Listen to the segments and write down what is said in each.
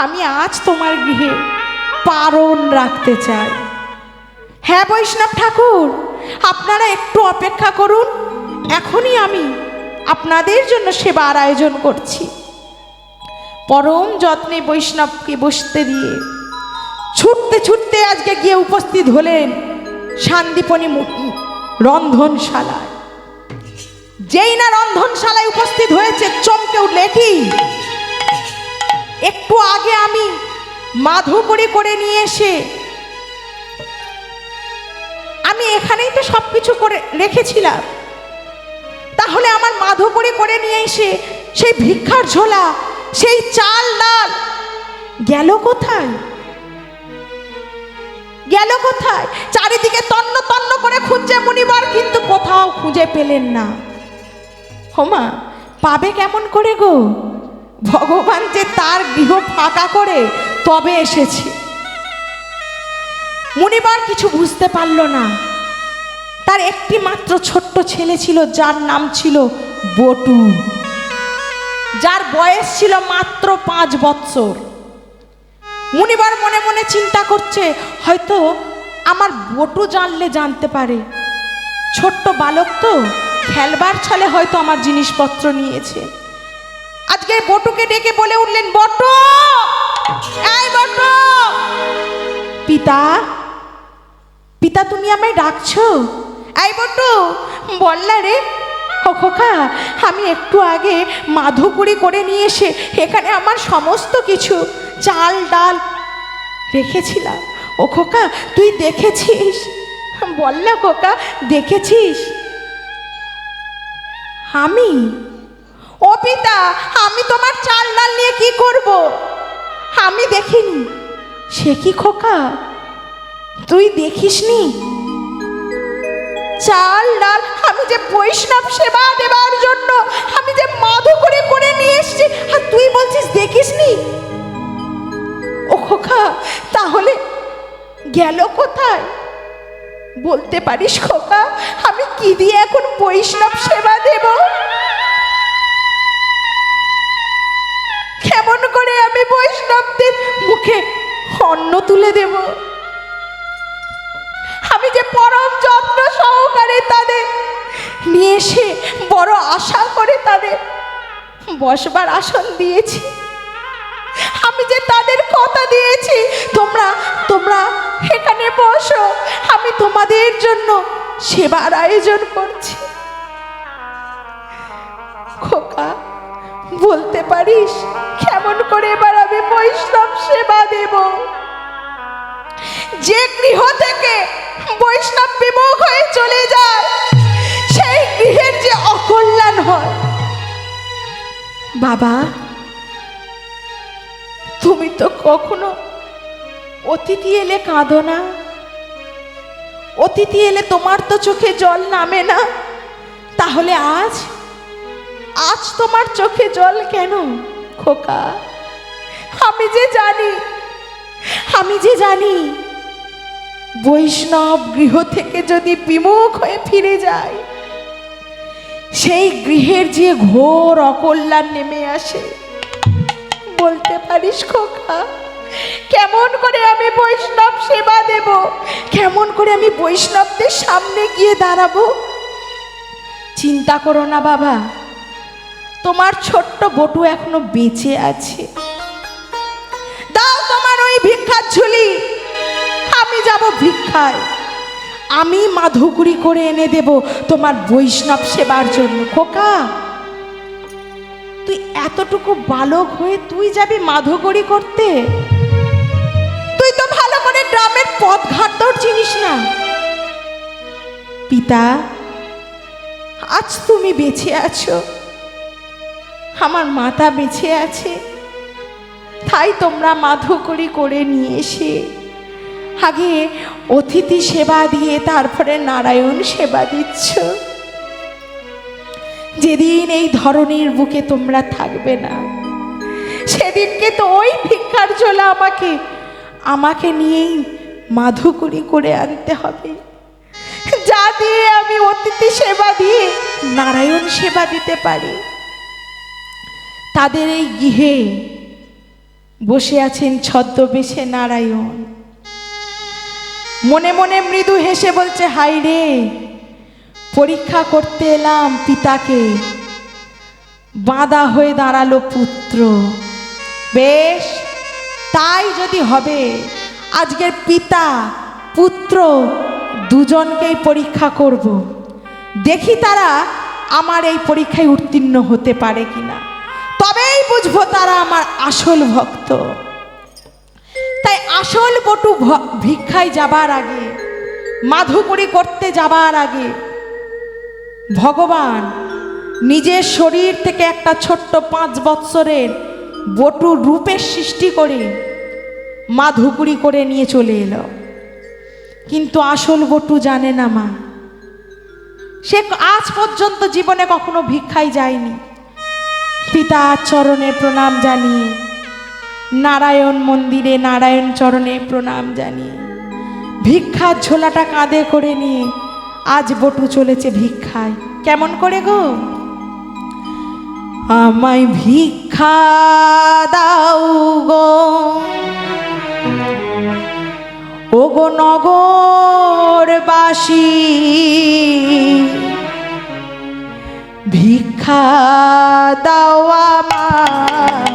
আমি আজ তোমার গৃহে পারণ রাখতে চাই। হ্যাঁ বৈষ্ণব ঠাকুর, আপনারা একটু অপেক্ষা করুন, এখনই আমি আপনাদের জন্য সেবার আয়োজন করছি। পরম যত্নে বৈষ্ণবকে বসতে দিয়ে ছুটতে ছুটতে আজকে গিয়ে উপস্থিত হলেন শান্তিপনি রন্ধনশালায়। যেই না রন্ধনশালায় উপস্থিত হয়েছে, চমকে উঠলে, কি একটু আগে আমি মাধুকরী করে নিয়ে এসে আমি এখানেই তো সবকিছু করে রেখেছিলাম, তাহলে আমার মাধুকরী করে নিয়ে এসে সেই ভিক্ষার ঝোলা, সেই চাল ডাল গেল কোথায়? গেল কোথায়? চারিদিকে তন্ন তন্ন করে খুঁজছে মুনিবার, কিন্তু কোথাও খুঁজে পেলেন না। হোমা, পাবে কেমন করে গো? ভগবান যে তার গৃহ ফাঁকা করে তবে এসেছে। মুনিবার কিছু বুঝতে পারল না। তার একটি মাত্র ছোট্ট ছেলে ছিল, যার নাম ছিল বটু, যার বয়স ছিল মাত্র 5 বৎসর। মুনিবার মনে মনে চিন্তা করছে, হয়তো আমার বটু জানলে জানতে পারে, ছোট্ট বালক তো, খেলবার ছলে হয়তো আমার জিনিসপত্র নিয়েছে। আজকে বটুকে ডেকে বলে উঠলেন, বটু, এই বটু। পিতা, পিতা তুমি আমায় ডাকছো? এই বটু, বললা রে। ও খোকা, আমি একটু আগে মাধুকরী করে নিয়ে এসে এখানে আমার সমস্ত কিছু চাল ডাল রেখেছিলাম। ও খোকা, তুই দেখেছিস? বললা খোকা, দেখেছিস? আমি? ও পিতা, আমি তোমার চাল ডাল নিয়ে কি করব? আমি দেখিনি। সে কি খোকা, তুই দেখিসনি? চাল ডাল আমি যে বৈষ্ণব সেবা দেবার জন্য আমি যে মাধুকরী করে নিয়ে এসেছি, আর তুই বলছিস দেখিসনি? ও খোকা, তাহলে গেল কোথায়? বলতে পারিস খোকা, আমি কি দিয়ে এখন বৈষ্ণব সেবা দেব? কেমন করে আমি বৈষ্ণবদের মুখে অন্ন তুলে দেব? আমি যে পরম যত্ন সহকারে তাদের নিয়ে এসে বড় আশা করে তাদের বসবার আসন দিয়েছি, আমি যে তাদের কথা দিয়েছি, তোমরা তোমরা এখানে বসো, আমি তোমাদের জন্য সেবার আয়োজন করছি। খোকা, বলতে পারিস কেমন করে এবার আমি বৈষ্ণব সেবা দেব? যে গৃহ থেকে বৈষ্ণব বিমুখ হয়ে চলে যায়, সেই গৃহের যে অকল্যাণ হয়। বাবা, তুমি তো কখনো অতিথি এলে কাঁদো না, অতিথি এলে তোমার তো চোখে জল নামে না, তাহলে আজ আজ তোমার চোখে জল কেন খোকা? আমি যে জানি বৈষ্ণব গৃহ থেকে যদি বিমুখ হয়ে ফিরে যায়, সেই গৃহের যে ঘোর অকল্যাণ নেমে আসে। বলতে পারিস খোকা, কেমন করে আমি বৈষ্ণব সেবা দেব? কেমন করে আমি বৈষ্ণবদের সামনে গিয়ে দাঁড়াবো? চিন্তা করো না বাবা, তোমার ছোট্ট বটু এখনো বেঁচে আছে। দাও তোমার ওই ভিক্ষার ঝুলি, আমি যাব ভিক্ষায়, আমি মাধুকরী করে এনে দেব তোমার বৈষ্ণব সেবার জন্য। খোকা, তুই এতটুকু বালক হয়ে তুই যাবি মাধুকরী করতে? তুই তো ভালো করে গ্রামের পথ ঘাট তোর চিনিস না। পিতা, আজ তুমি বেঁচে আছো, আমার মাতা বেঁচে আছে, তাই তোমরা মাধুকরী করে নিয়ে এসে আগে অতিথি সেবা দিয়ে তারপরে নারায়ণ সেবা দিচ্ছ। যেদিন এই ধরনের বুকে তোমরা থাকবে না, সেদিনকে তো ওই ভিক্ষার ঝোলা আমাকে নিয়েই মাধুকরী করে আনতে হবে, যা দিয়ে আমি অতিথি সেবা দিয়ে নারায়ণ সেবা দিতে পারি। তাদের এই গৃহে বসে আছেন ছদ্মবেশে নারায়ণ। মনে মনে মৃদু হেসে বলছে, হাই রে, পরীক্ষা করতে এলাম পিতাকে, বাঁধা হয়ে দাঁড়ালো পুত্র। বেশ, তাই যদি হবে, আজকের পিতা পুত্র দুজনকেই পরীক্ষা করব। দেখি তারা আমার এই পরীক্ষায় উত্তীর্ণ হতে পারে কিনা, তবেই বুঝবো তারা আমার আসল ভক্ত। তাই আসল বটু ভিক্ষায় যাবার আগে, মাধুকরী করতে যাবার আগে, ভগবান নিজের শরীর থেকে একটা ছোট্ট 5 বৎসরের বটু রূপের সৃষ্টি করে মাধুকরী করে নিয়ে চলে এলো। কিন্তু আসল বটু জানে না মা, সে আজ পর্যন্ত জীবনে কখনো ভিক্ষায় যায়নি। পিতার চরণে প্রণাম জানিয়ে, নারায়ণ মন্দিরে নারায়ণ চরণে প্রণাম জানিয়ে, ভিক্ষার ঝোলাটা কাঁধে করে নিয়ে আজ বটু চলেছে ভিক্ষায়। কেমন করে গো? আমায় ভিক্ষা দাও গো, ও গো নগরবাসী, ভিক্ষা দাও আমায়,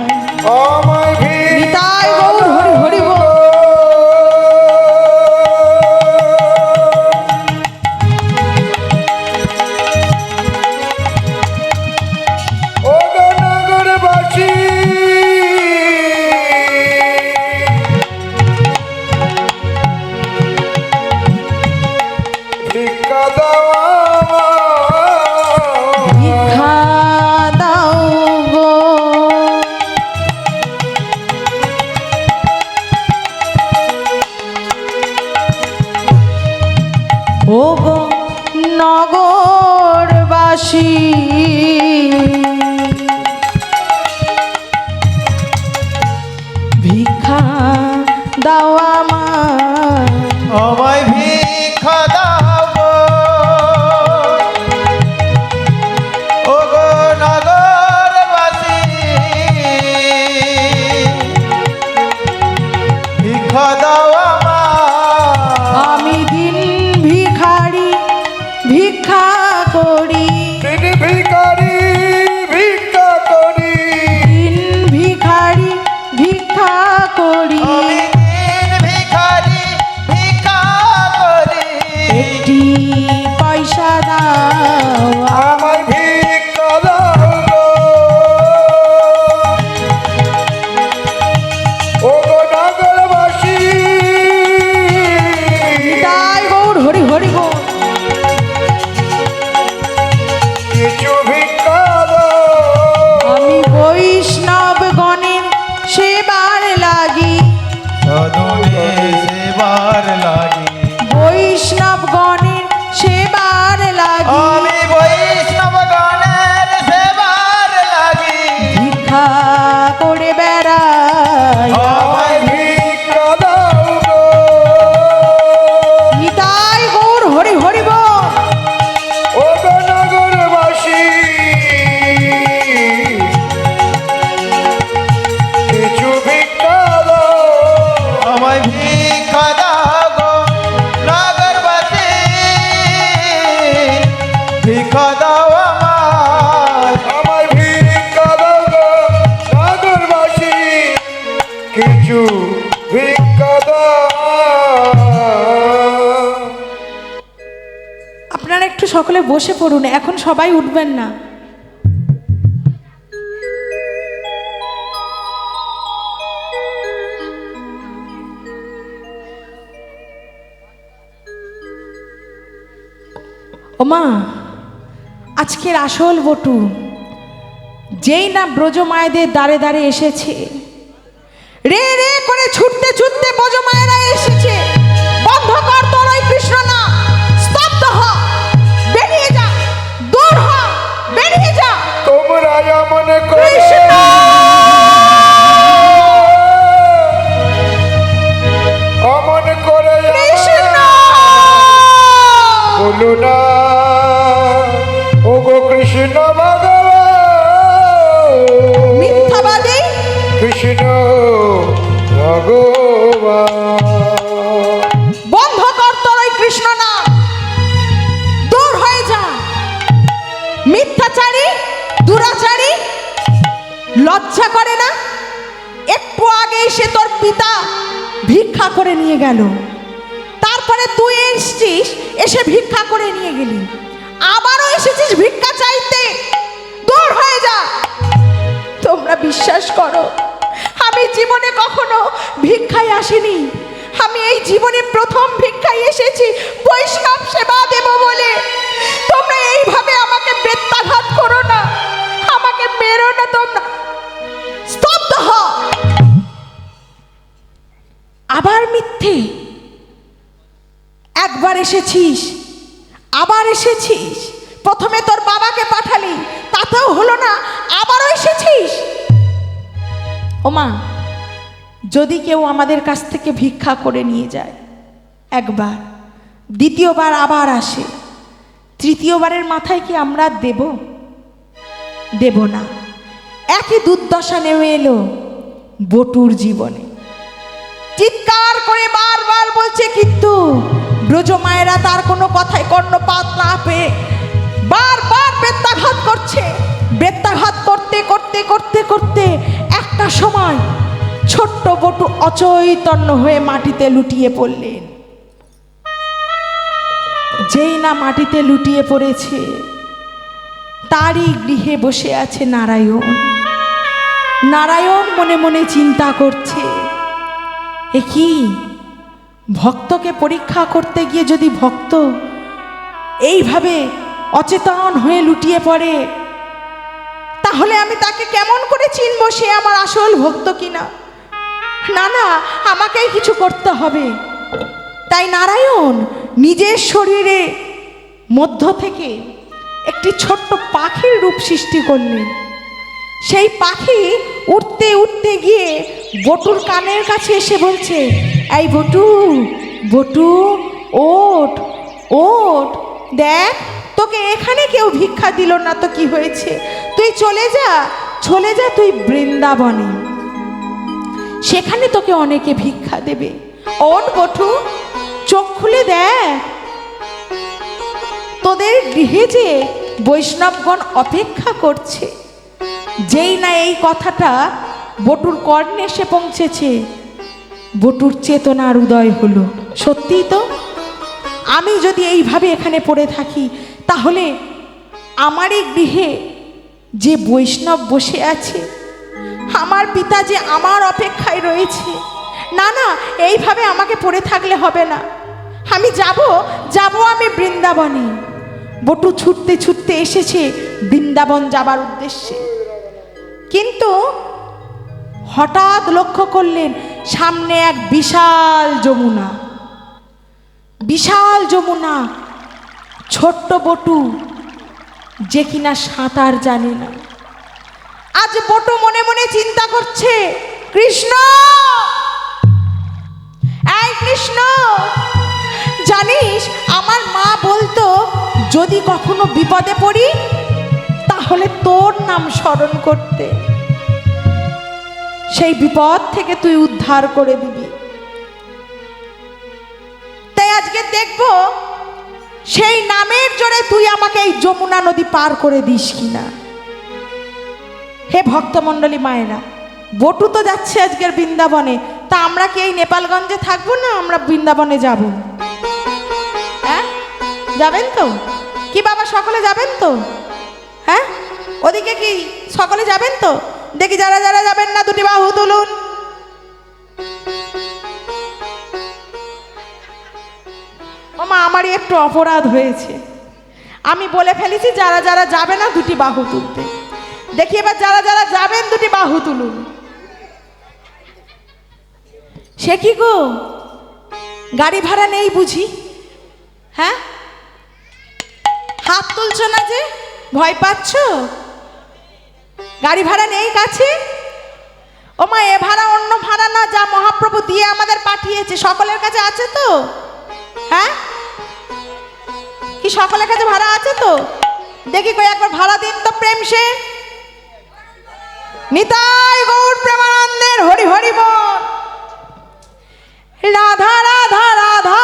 নিতাই গৌর হরি হরি বল। ও গো নগরবাসী, ভিক্ষা দাও আমায়, ভিক্ষা দাও গো, ও গো নগরবাসী, ভিক্ষা দাও আমি দিন ভিখারি ভিক্ষা করি, দিন ভিখারি ভিক্ষা করি, দিন ভিখারি ভিক্ষা করি, দিন ভিখারি ভিক্ষা করি, একটি পয়সা দাও আমায় ভিক্ষা দাও গো, ও গো নগরবাসী, তাই গৌর হরি হরি বল। কিছু ভিক্ষা দাও, আমি বৈষ্ণব গণের সেবার লাগি, সদনে সেবার লাগি, বৈষ্ণব গণের সেবার লাগি, আমি বৈষ্ণব গণের সেবার লাগি, ভিক্ষা করে বেড়াই, আমায় ভিক্ষা দাও গো, নিতাই গৌর হরি হরি বল। ও গো নগরবাসী, কিছু ভিক্ষা দাও, আমায় ভিক্ষা দাও গো, নগরবাসী, ভিক্ষা দাও আমায় ভিক্ষা দাও গো, নগরবাসী, কিছু ভিক্ষা দাও। আপনারা একটু সকলে বসে পড়ুন, এখন সবাই উঠবেন না। ওমা, আজকের আসল বটু যেই না ব্রজ মায়েদের দ্বারে দ্বারে এসেছে, রে রে করে ছুটতে ছুটতে ব্রজ মায়েরা এসেছে। বন্ধ কর তোর ওই কৃষ্ণ না, স্তব্ধ হ, বেরিয়ে যা, দূর হ, বেরিয়ে যা। তোমরা এমন করে কৃষ্ণ অমন করে কৃষ্ণ বলো না, ও গো কৃষ্ণ ভগবান, মিথ্যাবাদী কৃষ্ণ এসে তোর পিতা ভিক্ষা করে নিয়ে গেল, তারপরে তুই এসেছিস, এসে ভিক্ষা করে নিয়ে গেলি, আবারও এসেছিস ভিক্ষা চাইতে। দূর হয়ে যা। তোমরা বিশ্বাস করো, আমি জীবনে কখনো ভিক্ষায় আসিনি। আমি এই জীবনে প্রথম ভিক্ষায় এসেছি বৈষ্ণব সেবা দেব বলে। তোমরা এইভাবে আমাকে বেত্যাঘাত করো না, আমাকে মেরো না। তোমরা স্তব্ধ হ। আবার মিথ্যে। একবার এসেছিস, আবার এসেছিস। প্রথমে তোর বাবাকে পাঠালি, তাতেও হলো না, আবারও এসেছিস। ওমা, যদি কেউ আমাদের কাছ থেকে ভিক্ষা করে নিয়ে যায় একবার, দ্বিতীয়বার আবার আসে, তৃতীয়বারের মাথায় কি আমরা দেব? দেব না। একই দুর্দশা নেমে এলো বটুর জীবনে। চিৎকার করে বারবার বলছে, কিন্তু ব্রজ মায়েরা তার কোনো কথায় কর্ণপাত না পেয়ে বারবার বেত্যাঘাত করছে। বেত্যাঘাত করতে করতে করতে করতে একটা সময় ছোট্ট বটু অচৈতন্য হয়ে মাটিতে লুটিয়ে পড়লেন। যেই না মাটিতে লুটিয়ে পড়েছে, তারই গৃহে বসে আছে নারায়ণ। নারায়ণ মনে মনে চিন্তা করছে, এ কি, ভক্তকে পরীক্ষা করতে গিয়ে যদি ভক্ত এইভাবে অচেতন হয়ে লুটিয়ে পড়ে, তাহলে আমি তাকে কেমন করে চিনবো সে আমার আসল ভক্ত কিনা? না না, আমাকেই কিছু করতে হবে। তাই নারায়ণ নিজের শরীরে মধ্য থেকে একটি ছোট্ট পাখির রূপ সৃষ্টি করলেন। সেই পাখি উঠতে উঠতে গিয়ে বটুর কানের কাছে এসে বলছে, এই বটু, বটু ওঠ ওঠ, দেখ তোকে এখানে কেউ ভিক্ষা দিল না তো কি হয়েছে, তুই চলে যা, চলে যা তুই বৃন্দাবনে, সেখানে তোকে অনেকে ভিক্ষা দেবে। ওঠ বটু, চোখ খুলে দেখ, তোদের গৃহে যে বৈষ্ণবগণ অপেক্ষা করছে। যেই না এই কথাটা বটুর কর্ণে এসে পৌঁছেছে, বটুর চেতনার উদয় হলো, সত্যিই তো আমি যদি এইভাবে এখানে পড়ে থাকি, তাহলে আমারই গৃহে যে বৈষ্ণব বসে আছে, আমার পিতা যে আমার অপেক্ষায় রয়েছে, না না, এইভাবে আমাকে পড়ে থাকলে হবে না, আমি যাব যাব আমি বৃন্দাবনে। বটু ছুটতে ছুটতে এসেছে বৃন্দাবন যাবার উদ্দেশ্যে, কিন্তু হঠাৎ লক্ষ্য করলেন সামনে এক বিশাল যমুনা। বিশাল যমুনা, ছোট্ট বটু যে কিনা সাঁতার জানে না। আজ বটু মনে মনে চিন্তা করছে, কৃষ্ণ, এই কৃষ্ণ, জানিস আমার মা বলতো যদি কখনো বিপদে পড়ি তাহলে তোর নাম স্মরণ করতে, সেই বিপদ থেকে তুই উদ্ধার করে দিবি। তাই আজকে দেখবো সেই নামের জোরে তুই আমাকে এই যমুনা নদী পার করে দিস কিনা। হে ভক্তমণ্ডলী মায়েরা, বটু তো যাচ্ছে আজকের বৃন্দাবনে, তা আমরা কি এই নেপালগঞ্জে থাকবো না আমরা বৃন্দাবনে যাব? হ্যাঁ, যাবেন তো? কি বাবা, সকলে যাবেন তো? হ্যাঁ, ওদিকে কি সকলে যাবেন তো? দেখি যারা যারা যাবেন না দুটি বাহু তুলুন। ওমা, আমারই একটু অপরাধ হয়েছে, আমি বলে ফেলেছি যারা যারা যাবে না দুটি বাহু তুলতে। দেখি এবার যারা যারা যাবেন দুটি বাহু তুলুন। সে কি গো, গাড়ি ভাড়া নেই বুঝি? হ্যাঁ, হাত তুলছো না যে, ভয় পাচ্ছ? গাড়ি ভাড়া নেই কাছে? ওমা, এ ভাড়া অন্য ভাড়া না, যা মহাপ্রভু দিয়ে আমাদের পাঠিয়েছে, সকলের কাছে আছে তো? হ্যাঁ, কি সকলের কাছে ভাড়া আছে তো? দেখি কই একবার ভাড়া দিন তো প্রেম সে। নিতাই গৌর প্রেমানন্দের হরি হরি বল। রাধা রাধা রাধা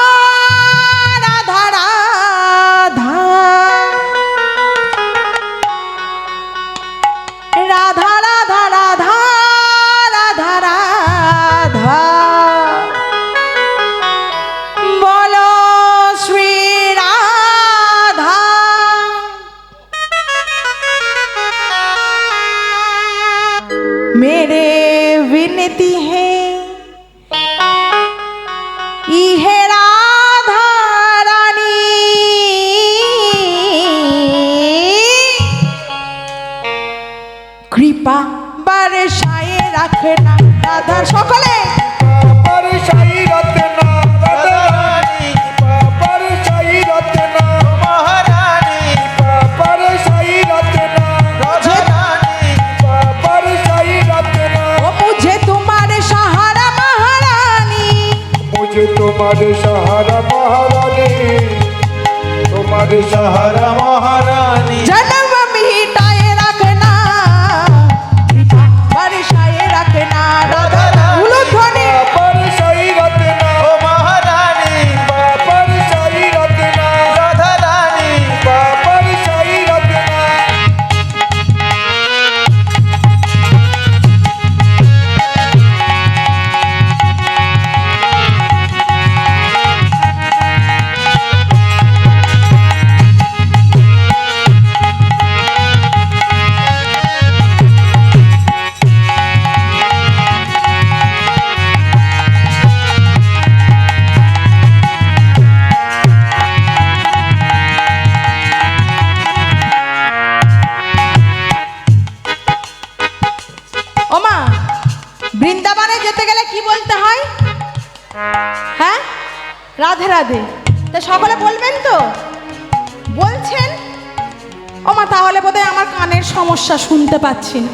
রাধা রাধা রাধা রাধা রাধা রাধা রাধা বলছে তোমার সাহারা মহারানী, তোমার সাহারা মহারানী। जन्म मिटाए रखना बरसाए रखना राधा उलूध्वनि बापर साई रत्ना ও মহারানী बापर साई रत्ना রাধা রানী बापर साई रत्ना। ওমা বৃন্দাবনে যেতে গেলে কি বলতে হয়? হ্যাঁ, রাধে রাধে। তা সকলে বলবেন তো? বলছেন? ওমা তাহলে বোধহয় আমার কানের সমস্যা, শুনতে পাচ্ছি না।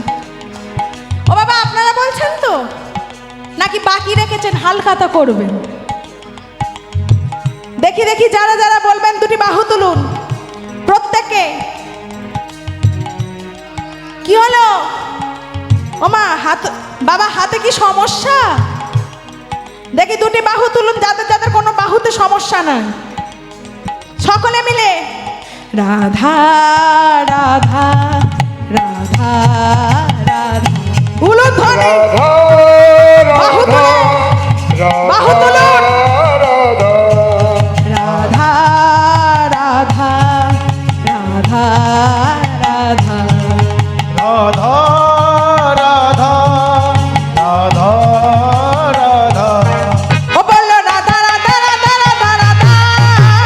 ও বাবা আপনারা বলছেন তো, নাকি বাকি রেখেছেন হালখাতা করবেন? দেখি দেখি যারা যারা বলবেন দুটি বাহু তুলুন প্রত্যেকে। কি হলো ওমা? হাত বাবা, হাতে কি সমস্যা? দেখি দুটি বাহু তুলুন যাদের যাদের কোনো বাহুতে সমস্যা নাই। সকলে মিলে রাধা রাধা রাধা রাধা উলুধ্বনি রাধা বাহু রাধা তুলুন, বাহু তুলুন। রাধা রাধা রাধা রাধা রাধা রাধা রাধা রাধা রাধা ও বললো রাধা রাধা রাধা রাধা রাধা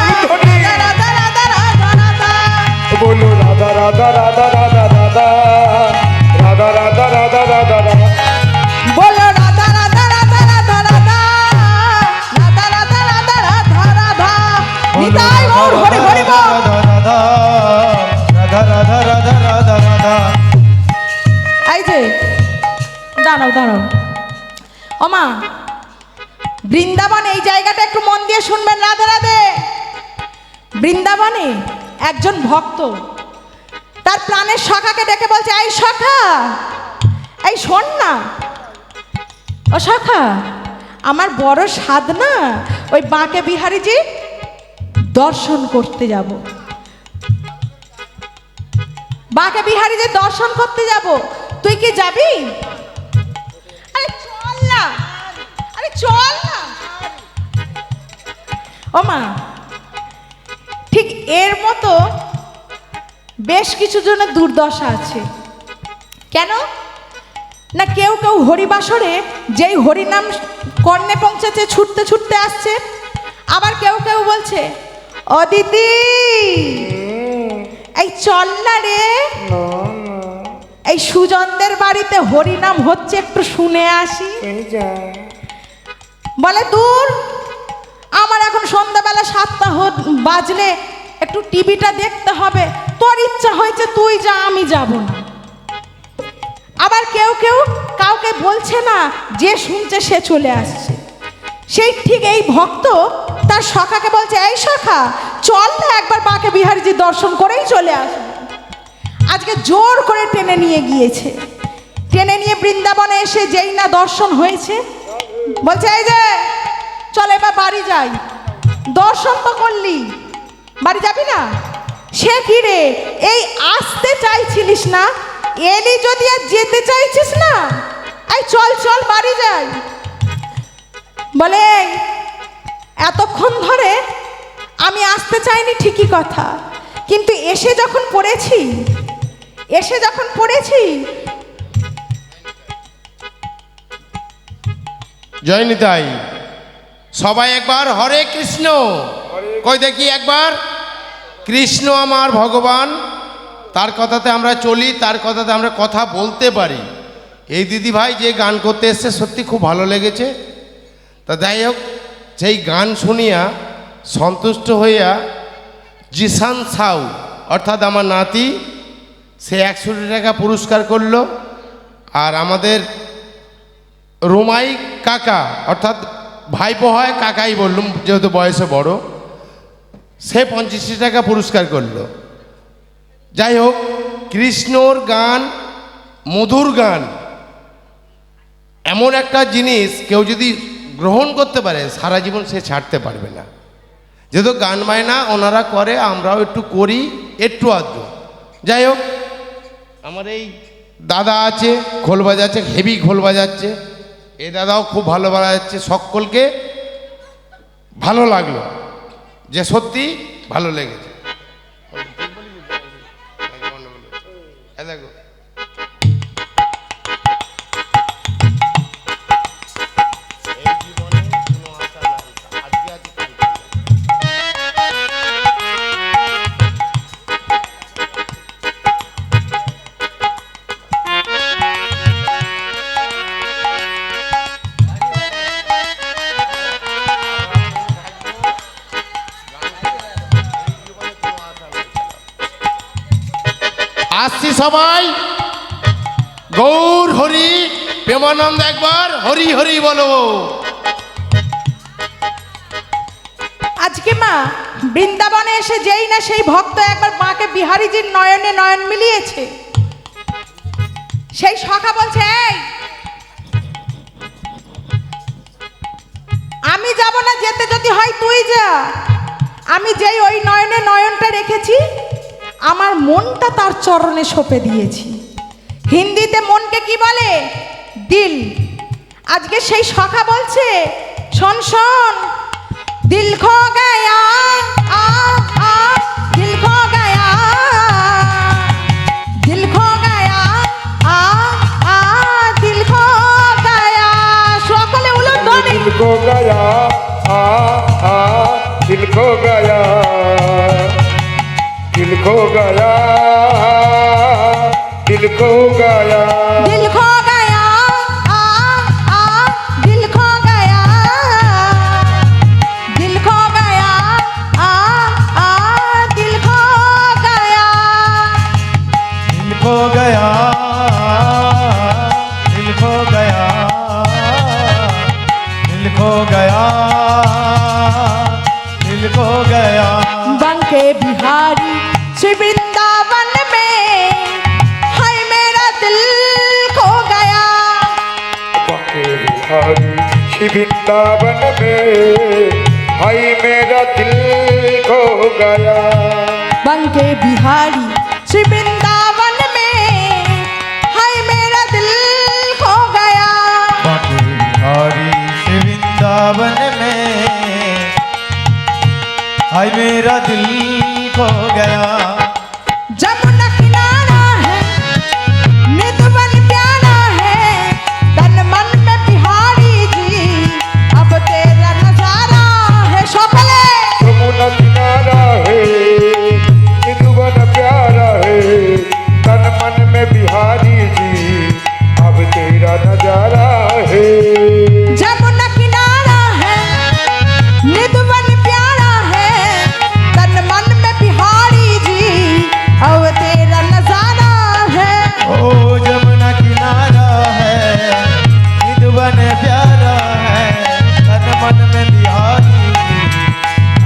উলুধ্বনি। রাধা রাধা রাধা রাধা। बोलो राधा राधा राधा राधा राधा राधा राधा राधा राधा राधा। বলো রাধা রাধা রাধা রাধা রাধা রাধা রাধা রাধা রাধা রাধা। নিতাই গৌর হরি হরি বল। রাধা রাধা রাধা রাধা রাধা রাধা। এই যে দাঁড়াও দাঁড়াও ওমা, বৃন্দাবন এই জায়গাটা একটু মন দিয়ে শুনবেন। রাধে রাধে। বৃন্দাবনে একজন ভক্ত তার প্রাণের সখাকে ডেকে বলছে, এই সখা, এই শোন না, ও সখা, আমার বড় সাধ না ওই বাঁকে বিহারীজি দর্শন করতে যাব। বাঁকে বিহারীজি দর্শন করতে যাব, তুই কি যাবি? আরে চল না, আরে চল না। ও মা, ঠিক এর মতো বেশ কিছু জনের দুর্দশা আছে। কেন না, কেউ কেউ হরিবাসরে যেই হরিনাম কর্ণে পৌঁছেছে ছুটতে ছুটতে আসছে, আবার কেউ কেউ বলছে, ও দিদি এই চল না রে, এই সুজনদের বাড়িতে হরিনাম হচ্ছে, একটু শুনে আসি। বলে দূর, আমার এখন সন্ধ্যাবেলা 7টা বাজলে একটু টিভিটা দেখতে হবে, তোর ইচ্ছা হয়েছে তুই যা, আমি যাব না। আবার কেউ কেউ কাউকে বলছে না, যে শুনছে সে চলে আসছে। সেই ঠিক এই ভক্ত তার সখাকে বলছে, এই সখা চল না একবার বাঁকে বিহারীজি দর্শন করেই চলে আসবে। আজকে জোর করে টেনে নিয়ে গিয়েছে। টেনে নিয়ে বৃন্দাবনে এসে যেই না দর্শন হয়েছে, বলছে এই যে চল এবার বাড়ি যাই। দর্শন তো করলি, বাড়ি যাবি না? সে কি রে, এই আসতে চাইছিলিস না, এলি যদি আর যেতে চাইছিস না, এই চল চল বাড়ি যাই। বলে এতক্ষণ ধরে আমি আসতে চাইনি ঠিকই কথা, কিন্তু এসে যখন পড়েছি জয় নিতাই। সবাই একবার হরে কৃষ্ণ কই দেখি একবার। কৃষ্ণ আমার ভগবান, তার কথাতে আমরা চলি, তার কথাতে আমরা কথা বলতে পারি। এই দিদি ভাই যে গান করতে এসছে সত্যি খুব ভালো লেগেছে। তা যাই হোক, সেই গান শুনিয়া সন্তুষ্ট হইয়া জিসান সাউ অর্থাৎ আমার নাতি, সে 100 টাকা পুরস্কার করলো। আর আমাদের রুমাই কাকা অর্থাৎ ভাইপো হয় কাকাই বললুম যেহেতু বয়সে বড়, সে 25 টাকা পুরস্কার করলো। যাই হোক, কৃষ্ণর গান, মধুর গান এমন একটা জিনিস, কেউ যদি গ্রহণ করতে পারে সারা জীবন সে ছাড়তে পারবে না। যেহেতু গান বায়না ওনারা করে, আমরাও একটু করি, একটু আধটু। যাই হোক, আমার এই দাদা আছে, খোল বাজাচ্ছে, হেভি খোল বাজাচ্ছে। এই দাদাও খুব ভালো বাজাচ্ছে। সকলকে ভালো লাগলো, যে সত্যি ভালো লেগেছে। দেখো, আসছি সবাই। গৌর হরি, প্রেমানন্দ একবার হরি হরি বলো। আজকে মা বৃন্দাবনে এসে যেই না সেই ভক্ত একবার মাকে বিহারীজির নয়নে নয়ন মিলিয়েছে, সেই সখা বলছে, এই আমি যাব না, যেতে যদি হয় তুই যা। আমি যেই ওই নয়নে নয়নটা রেখেছি, আমার মনটা তার চরণে সঁপে দিয়েছি। হিন্দিতে মনকে কি বলে? দিল। আজকে সেই সখা বলছে, শোন শোন, দিল খো গয়া, আ আ দিল খো গয়া, দিল খো গয়া, আ আ দিল খো গয়া। সকলে উলুধ্বনি। दिल खो गया, आ आ दिल खो गया, दिल खो गया, दिल खो गया, दिल खो गया, आ आ दिल खो गया, दिल खो गया, आ आ दिल खो गया। दिल खो गया, दिल खो गया, दिल खो गया, दिल खो गया। बंके बिहारी श्री वृंदावन में, हाय मेरा दिल खो गया। बांके बिहारी श्री वृंदावन में, हाय मेरा दिल खो गया, बंके बिहारी श्री वृंदावन में, हाय मेरा दिल खो गया। बांके बिहारी श्री वृंदावन में, हाय मेरा दिल खो गया। जमुना किनारा है, निधवन प्यारा है, तन मन में बिहारी जी, अब तेरा नजारा है। सकले यमुना किनारा है, निधुवन प्यारा है, तन मन में बिहारी जी, अब तेरा नजारा है। जमुना किनारा है, निधवन प्यारा है, तन मन में बिहारी जी, अब तेरा नजारा है। ओ जमुना किनारा है, निधुवन प्यारा है, तन मन में बिहारी,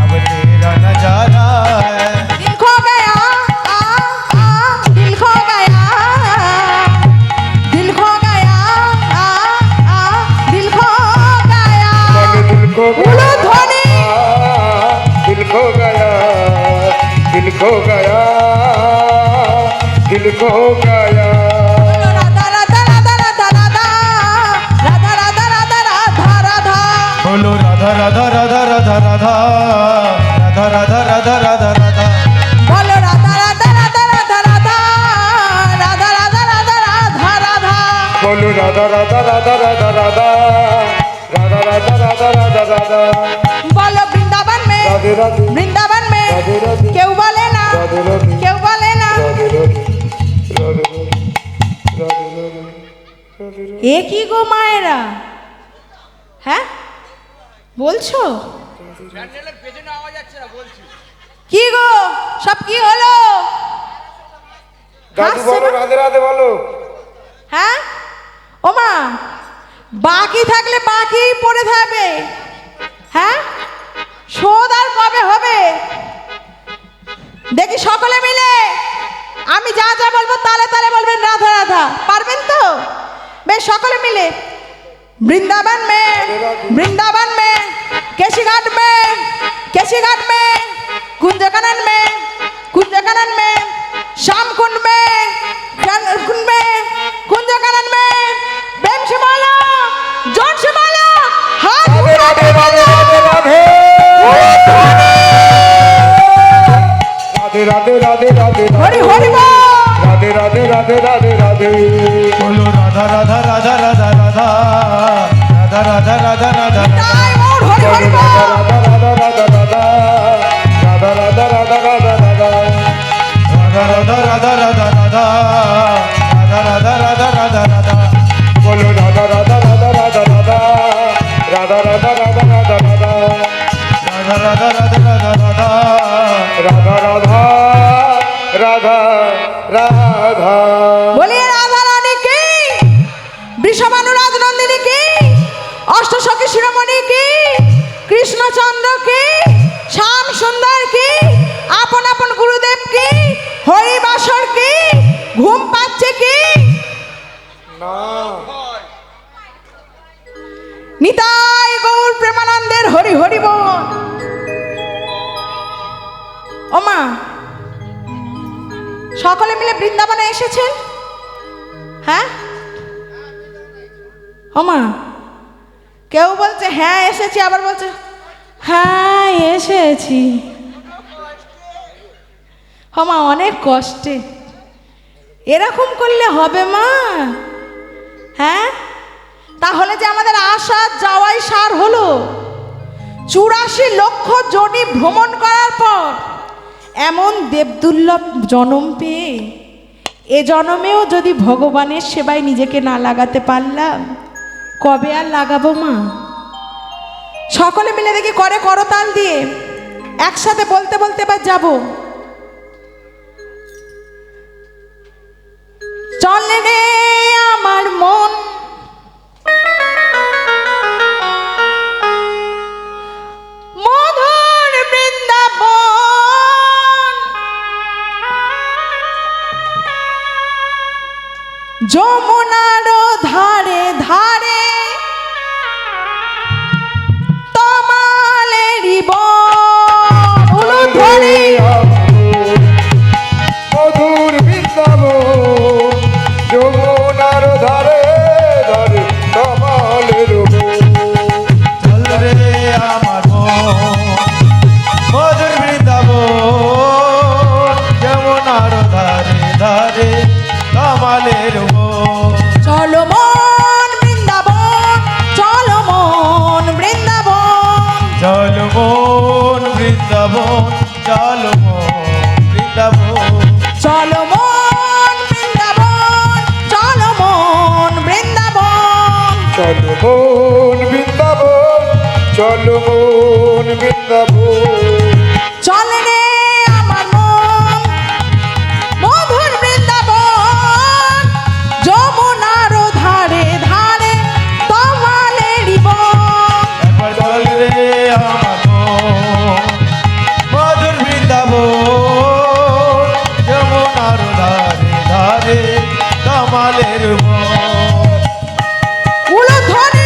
अब तेरा नजारा है। दिल खो गया, आ आ दिल खो गया, दिल खो गया, आ आ दिल खो गया। मन दिल खो गया, उलूध्वनि। दिल खो गया, दिल खो गया, दिल खो गया। राधा राधा राधा राधा राधा, राधा राधा राधा राधा राधा। बोलो राधा राधा राधा राधा राधा, राधा राधा राधा राधा राधा। बोलो राधा राधा राधा राधा राधा, राधा राधा राधा राधा राधा। बोलो राधा राधा राधा राधा राधा, राधा राधा राधा राधा राधा। बोलो वृंदावन में, राधे राधे, वृंदावन में राधे राधे, क्यों बोले ना, राधे राधे, क्यों बोले ना। राधे राधे, राधे राधे, राधे राधे, राधे राधे। এ কি গো মায়েরা, হ্যাঁ বলছো কি গো, সব কি হলো? দাদু হাসছে বলো, না? রাধে রাধে বলো। হ্যাঁ ও মা, বাকি থাকলে বাকি পড়ে থাকবে, मिले वृंदावन में केशीघाट में कुंजकानन में श्याम कुंड में कुंजकानन में प्रेम से बोलो जोर से बोलो हाथ उठा के बोलो राधे राधे राधे हरि हरि बोल राधे राधे राधे राधे राधे बोलो राधा राधा राधा राधा राधा राधा राधा राधा राधा ताई और हरि हरि बोल राधा राधा राधा राधा राधा राधा राधा राधा राधा राधा राधा राधा राधा राधा राधा राधा राधा बोलो राधा राधा राधा राधा राधा राधा राधा राधा राधा राधा राधा राधा राधा राधा राधा राधा राधा राधा बोलिए राधा रानी की वृषभानुराज नंदिनी की अष्टसखी शिरोमणि की कृष्णचंद्र की श्याम सुंदर की आपन आपन गुरुदेव की हरि बासर की घूम पाচ্ছে की নিতাই গৌর প্রেমানন্দের হরি হরি বল ওমা সকলে মিলে বৃন্দাবনে এসেছেন হ্যাঁ ওমা কেউ বলছে হ্যাঁ এসেছি আবার বলছে হ্যাঁ এসেছি ওমা অনেক কষ্টে এরকম করলে হবে মা হ্যাঁ তাহলে যে আমাদের আশা যাওয়াই সার হলো 84 লক্ষ যোনি ভ্রমণ করার পর এমন দেবদুর্লভ জন্ম পেয়ে এ জন্মেও যদি ভগবানের সেবায় নিজেকে না লাগাতে পারলাম কবে আর লাগাবো মা সকলে মিলে দেখি করে করতাল দিয়ে একসাথে বলতে বলতে এবার যাবো চলে রে আমার মন মধুর বৃন্দাবন যমুনার ধারে ধারে তমালেরি বন উলুধ্বনি মধুর বৃন্দাবন যমুনার ধারে ধারে কমলের চল রে আমার মধুর বৃন্দাবন যমুনার ধারে ধারে কমলের চলো মন বৃন্দাবন চলো মন বৃন্দাবন চল মন বৃন্দাবন চল মন বৃন্দাবন চলো মন বৃন্দাবন চলো মন বৃন্দাবন চলো মন বৃন্দাবন চলো মন বৃন্দাবন চলে রে আমার মন মধুর বৃন্দাবন যমুনার ধারে ধারে তমালেরি বন একবার চল রে আমার মধুর বৃন্দাবন যমুনার ধারে ধারে কমলের উলুধ্বনি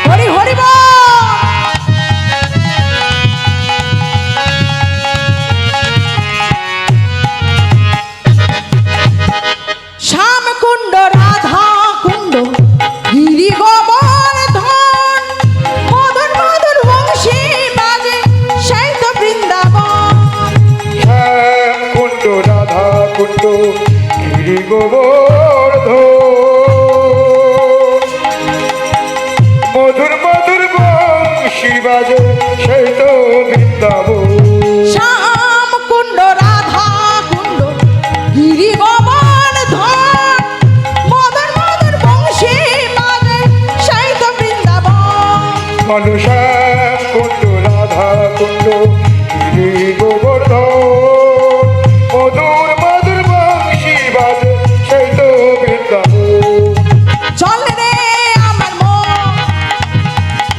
হরি হরি বল শ্যাম কুণ্ড রাধা কুণ্ড গিরি গোবর্ধন মদন মদন বংশী বাজে সেই তো বৃন্দাবন শ্যাম কুণ্ড রাধা কুণ্ড গিরি গোবর্ধন মধুর মধুর বংশী বাজে সেই তো বৃন্দাবন শ্যাম কুণ্ড রাধা কুণ্ড গিরি গোবর্ধন মদন মদন বংশী বাজে সেই তো কমল শ্যাম কুণ্ড রাধা কুণ্ড গিরি গোবর্ধন মধুর মধুর বংশী বাজে সেই তো বৃন্দাবন। চল রে আমার মন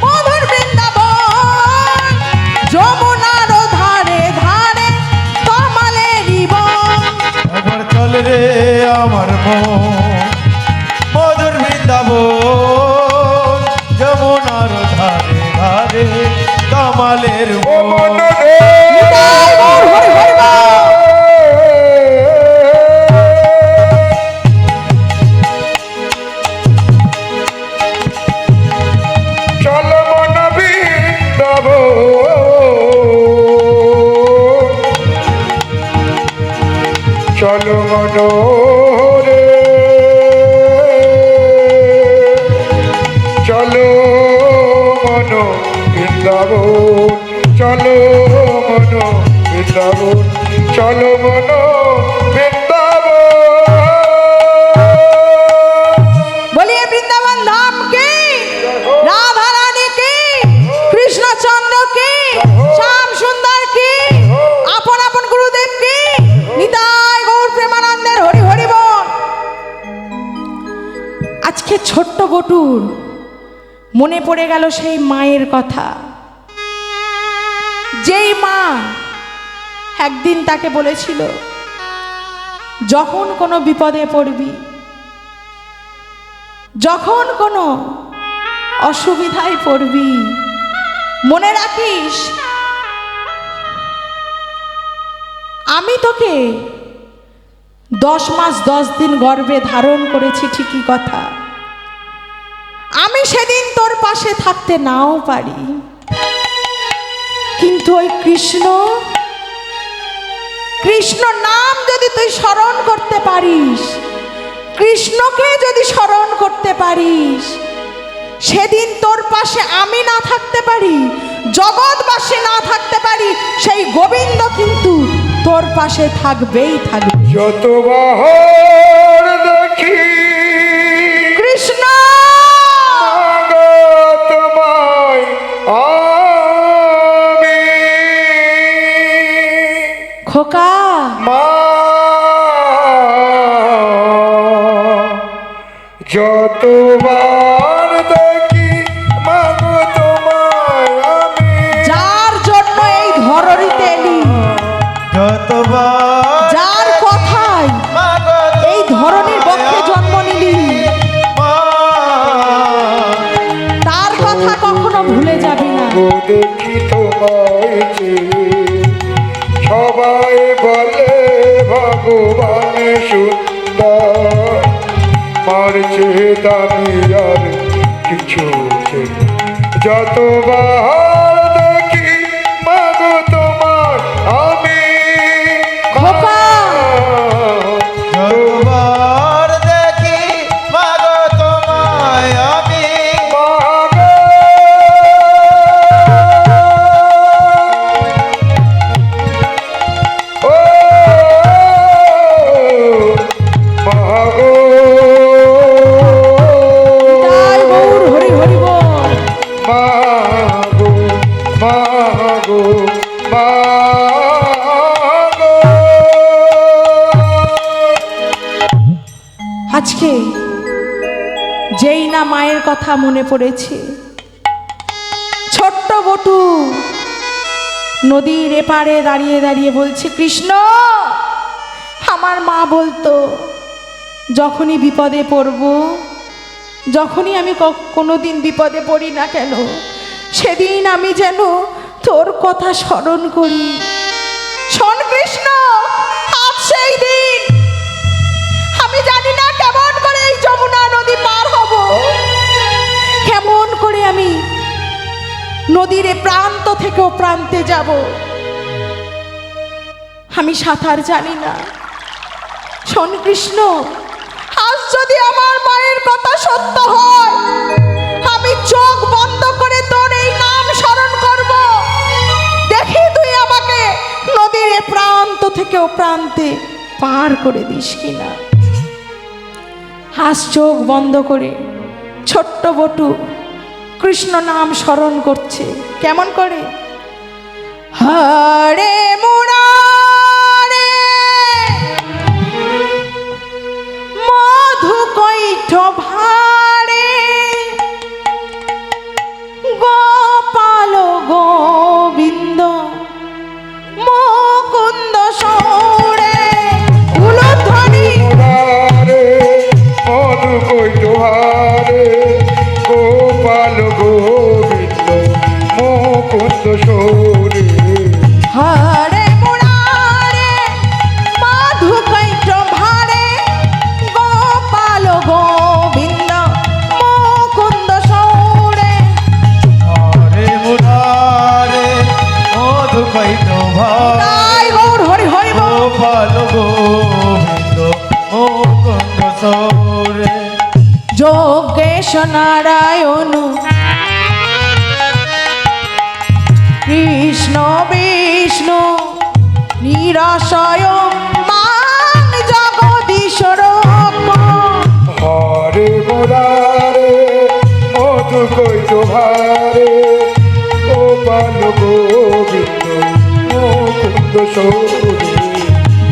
মধুর বৃন্দাবন যমুনার ধারে ধারে তমালেরই বন। একবার চল রে আমার মন মধুর বৃন্দাবন যমুনার ধারে ধারে কামালের ও বন। মন রে নিতাই গৌর হরি হরি বল। চল মন বৃন্দাবন চল মন রে চলো মন বৃন্দাবন চলো মন বৃন্দাবন চলো মন বৃন্দাবন। বলিয়ে বৃন্দাবন ধাম কি রাধা রানী কি কৃষ্ণচন্দ্র কি শ্যাম সুন্দর কি আপন আপন গুরুদেব কি নিতাই গৌর প্রেমানন্দের হরি হরি বল। আজকে ছোট্ট বটুর মনে পড়ে গেল সেই মায়ের কথা, যেই মা একদিন তাকে বলেছিল যখন কোনো বিপদে পড়বি, যখন কোনো অসুবিধায় পড়বি, মনে রাখিস আমি তোকে 10 মাস 10 দিন গর্ভে ধারণ করেছি ঠিকই কথা, আমি সেদিন তোর পাশে থাকতে নাও পারি, কিন্তু ওই কৃষ্ণ নাম যদি তুই স্মরণ করতে পারিস, কৃষ্ণকে যদি স্মরণ করতে পারিস, সেদিন তোর পাশে আমি না থাকতে পারি, জগৎবাসী না থাকতে পারি, সেই গোবিন্দ কিন্তু তোর পাশে থাকবেই থাকবে। যতবার দেখি কৃষ্ণ তোমায় আমি খোকা মা যতবার দেখি মাগো তোমায় আমি যার জন্য এই ধরণীতে এলি, যতবার যার কথায় মাগো এই ধরনের বক্ষে জন্ম নিলি, মা, তার কথা কখনো ভুলে যাবি না। ও দেখি তোমায় যে সবাই বলে ভগবান সুন্দর মার চেয়ে দামি আর কিছু নেই। যতবার দেখি মাগো তোমার আমি খোকা। যতবার দেখি মাগো তোমায় আমি মাগো ও মাগো তাই গৌর হরি হরি বল। মাগো মাগো মাগো। আজকে যেই না মায়ের কথা মনে পড়েছে, ছোট্ট বটু নদীর এপারে দাঁড়িয়ে দাঁড়িয়ে বলছে কৃষ্ণ। আমার মা বলতো যখনই বিপদে পড়ব, যখনই আমি কোনোদিন বিপদে পড়ি না কেন, সেদিন আমি যেন তোর কথা স্মরণ করি। শোন কৃষ্ণ, আজ সেই দিন। আমি জানি না কেমন করে এই যমুনা নদী পার হব, কেমন করে আমি নদীর এ প্রান্ত থেকে ও প্রান্তে যাব। আমি সাঁতার জানি না। শোন কৃষ্ণ, আজ যদি আমার মায়ের কথা সত্য হয়, আমি চোখ বন্ধ করে তোর এই নাম স্মরণ করব। দেখি তুই আমাকে নদীর এ প্রান্ত থেকে ও প্রান্তে পার করে দিস কিনা। আজ চোখ বন্ধ করে ছোট্ট বটু কৃষ্ণ নাম স্মরণ করছে। কেমন করে? হরে মুরারে মধু কৈঠ ভারে গোপাল গোবিন্দ মুকুন্দ সৌরে উলুধ্বনি মুরারে মধু কৈঠ ভারে গোপাল গোবিন্দ মুকুন্দ সৌরে। হরে মুরারে মধু কৈঠ ভারে গোপাল গোবিন্দ মুকুন্দ সৌরে। হরে মুরারে মধু কৈঠ ভারে তাই গৌর হরি হরি বল। গোপাল গোবিন্দ মুকুন্দ সৌরে। যোগেশ নারায়ণ কৃষ্ণ বিষ্ণু নিরাশয় মান জগদীশ্বর। হরে মুরারে মধু কৈঠ ভারে গোপাল গোবিন্দ মুকুন্দ সৌরে।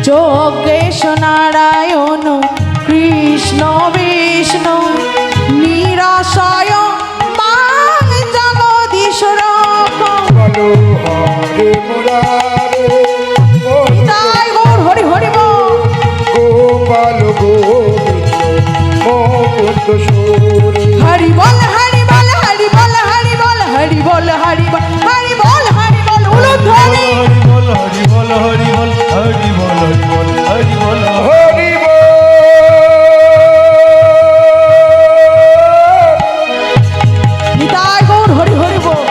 যোগেশ নারায়ণ কৃষ্ণ বিষ্ণু নিরাশয় মান জগদীশ্বর। বলো হরে মুরারে মধু তাই গৌর হরি হরি বল। গোপাল গোবিন্দ মুকুন্দ সৌরে। হরি বল হরি বল হরি বল হরি বল হরি বল হরি বল হরি বল হরি বল উলুধ্বনি। হরি বল হরি বল হরি বল হরি বল হরি বল হরি বল। হরি বল। নিতাই গৌর হরি হরি বল।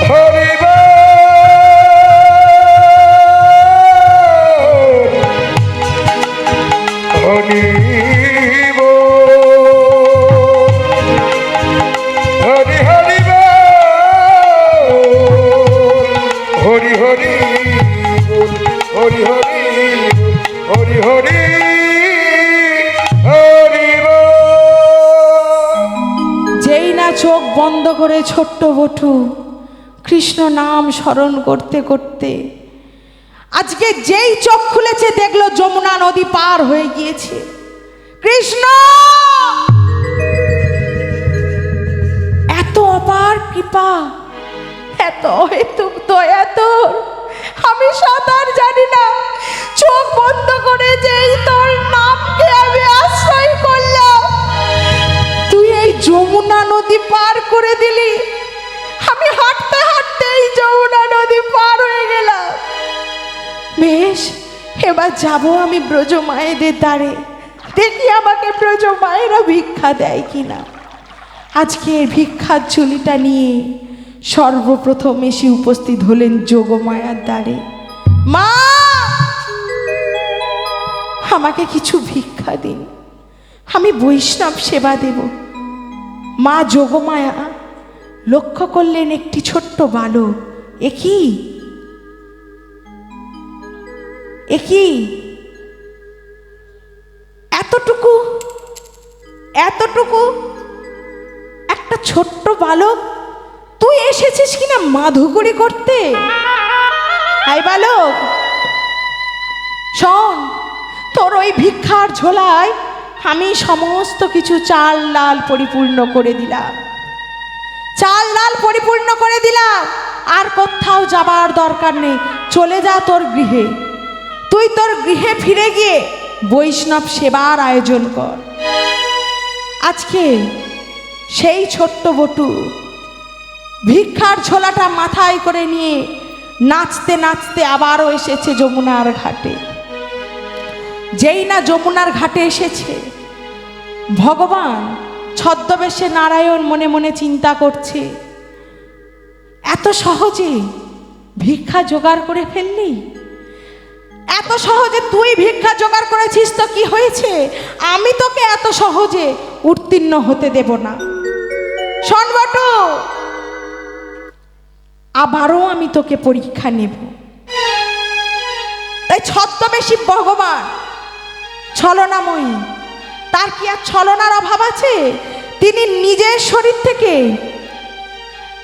হরি বল। হরি বল। হরি হরি বল। হরি হরি বল। হরি হরি বল। হরি হরি হরি বল। যেই না চোখ বন্ধ করে ছোট্ট বটু কৃষ্ণ নাম স্মরণ করতে করতে আজকে যেই চোখ খুলেছে দেখলো যমুনা নদী পার হয়ে গিয়েছে। কৃষ্ণ এত অপার কৃপা, এত হেতুক দয়া তোর, আমি সাঁতার জানি না, চোখ বন্ধ করে যেই তোর নামকে আমি আশ্রয় করলাম তুই এই যমুনা নদী পার করে দিলি। আমি হাঁটতে হাঁটতে এই যমুনা নদী পার হয়ে গেলাম। বেশ, এবার যাব আমি ব্রজ মায়েদের দ্বারে, দেখি আমাকে ব্রজ মায়েরা ভিক্ষা দেয় কিনা। আজকে ভিক্ষার ঝুলিটা নিয়ে সর্বপ্রথম এসে উপস্থিত হলেন যোগমায়ার দ্বারে। মা, আমাকে কিছু ভিক্ষা দিন, আমি বৈষ্ণব সেবা দেব। মা যোগমায়া লক্ষ্য করলেন একটি ছোট্ট বালক। একই এতটুকু এতটুকু একটা ছোট্ট বালক, তুই এসেছিস কিনা মাধুকরি করতে? এই বালক শোন, তোর ওই ভিক্ষার ঝোলায় আমি সমস্ত কিছু চাল ডাল পরিপূর্ণ করে দিলাম, চাল ডাল পরিপূর্ণ করে দিলাম। আর কোথাও যাবার দরকার নেই, চলে যা তোর গৃহে। তুই তোর গৃহে ফিরে গিয়ে বৈষ্ণব সেবার আয়োজন কর। আজকে সেই ছোট্ট বটু ভিক্ষার ঝোলাটা মাথায় করে নিয়ে নাচতে নাচতে আবারও এসেছে যমুনার ঘাটে। যেই না যমুনার ঘাটে এসেছে, ভগবান ছদ্মবেশে নারায়ণ মনে মনে চিন্তা করছে, এত সহজে ভিক্ষা জোগাড় করে ফেললি? এত সহজে তুই ভিক্ষা জোগাড় করেছিস তো কি হয়েছে? আমি তোকে এত সহজে উত্তীর্ণ হতে দেব না। শোন বটু, আবারও আমি তোকে পরীক্ষা নেব। তাই ছদ্মবেশী ভগবান ছলনাময়ী তার কি আর ছলনার অভাব আছে? তিনি নিজের শরীর থেকে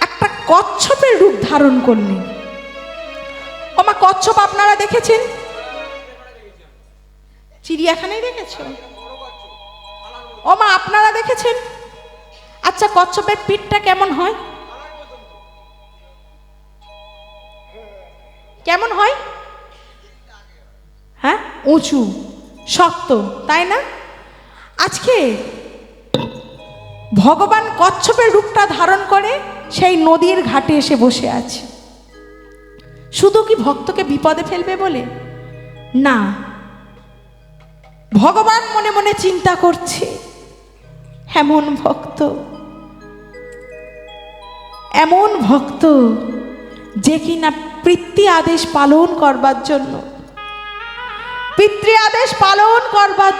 একটা কচ্ছপের রূপ ধারণ করলেন। ওমা, কচ্ছপ আপনারা দেখেছেন? চিড়িয়াখানায় দেখেছো? ওমা, আপনারা দেখেছেন? আচ্ছা, কচ্ছপের পিঠটা কেমন হয়? কেমন হয়? হ্যাঁ, উঁচু শক্ত, তাই না? আজকে ভগবান কচ্ছপের রূপটা ধারণ করে সেই নদীর ঘাটে এসে বসে আছে। শুধু কি ভক্তকে বিপদে ফেলবে বলে? না, ভগবান মনে মনে চিন্তা করছে, এমন ভক্ত যে কিনা পিতৃ আদেশ পালন করবার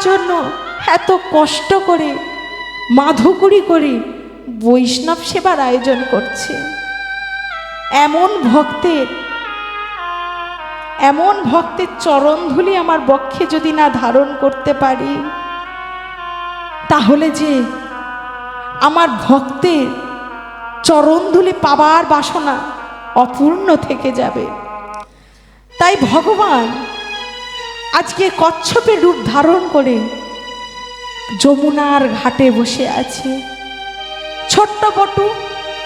জন্য এত কষ্ট করে মাধুকরী করে বৈষ্ণব সেবার আয়োজন করছে। এমন ভক্তের চরণধুলি আমার বক্ষে যদি না ধারণ করতে পারি, তাহলে যে আমার ভক্তের চরণধুলি পাবার বাসনা অপূর্ণ থেকে যাবে। তাই ভগবান আজকে কচ্ছপের রূপ ধারণ করে যমুনার ঘাটে বসে আছে। ছোট্ট বটু,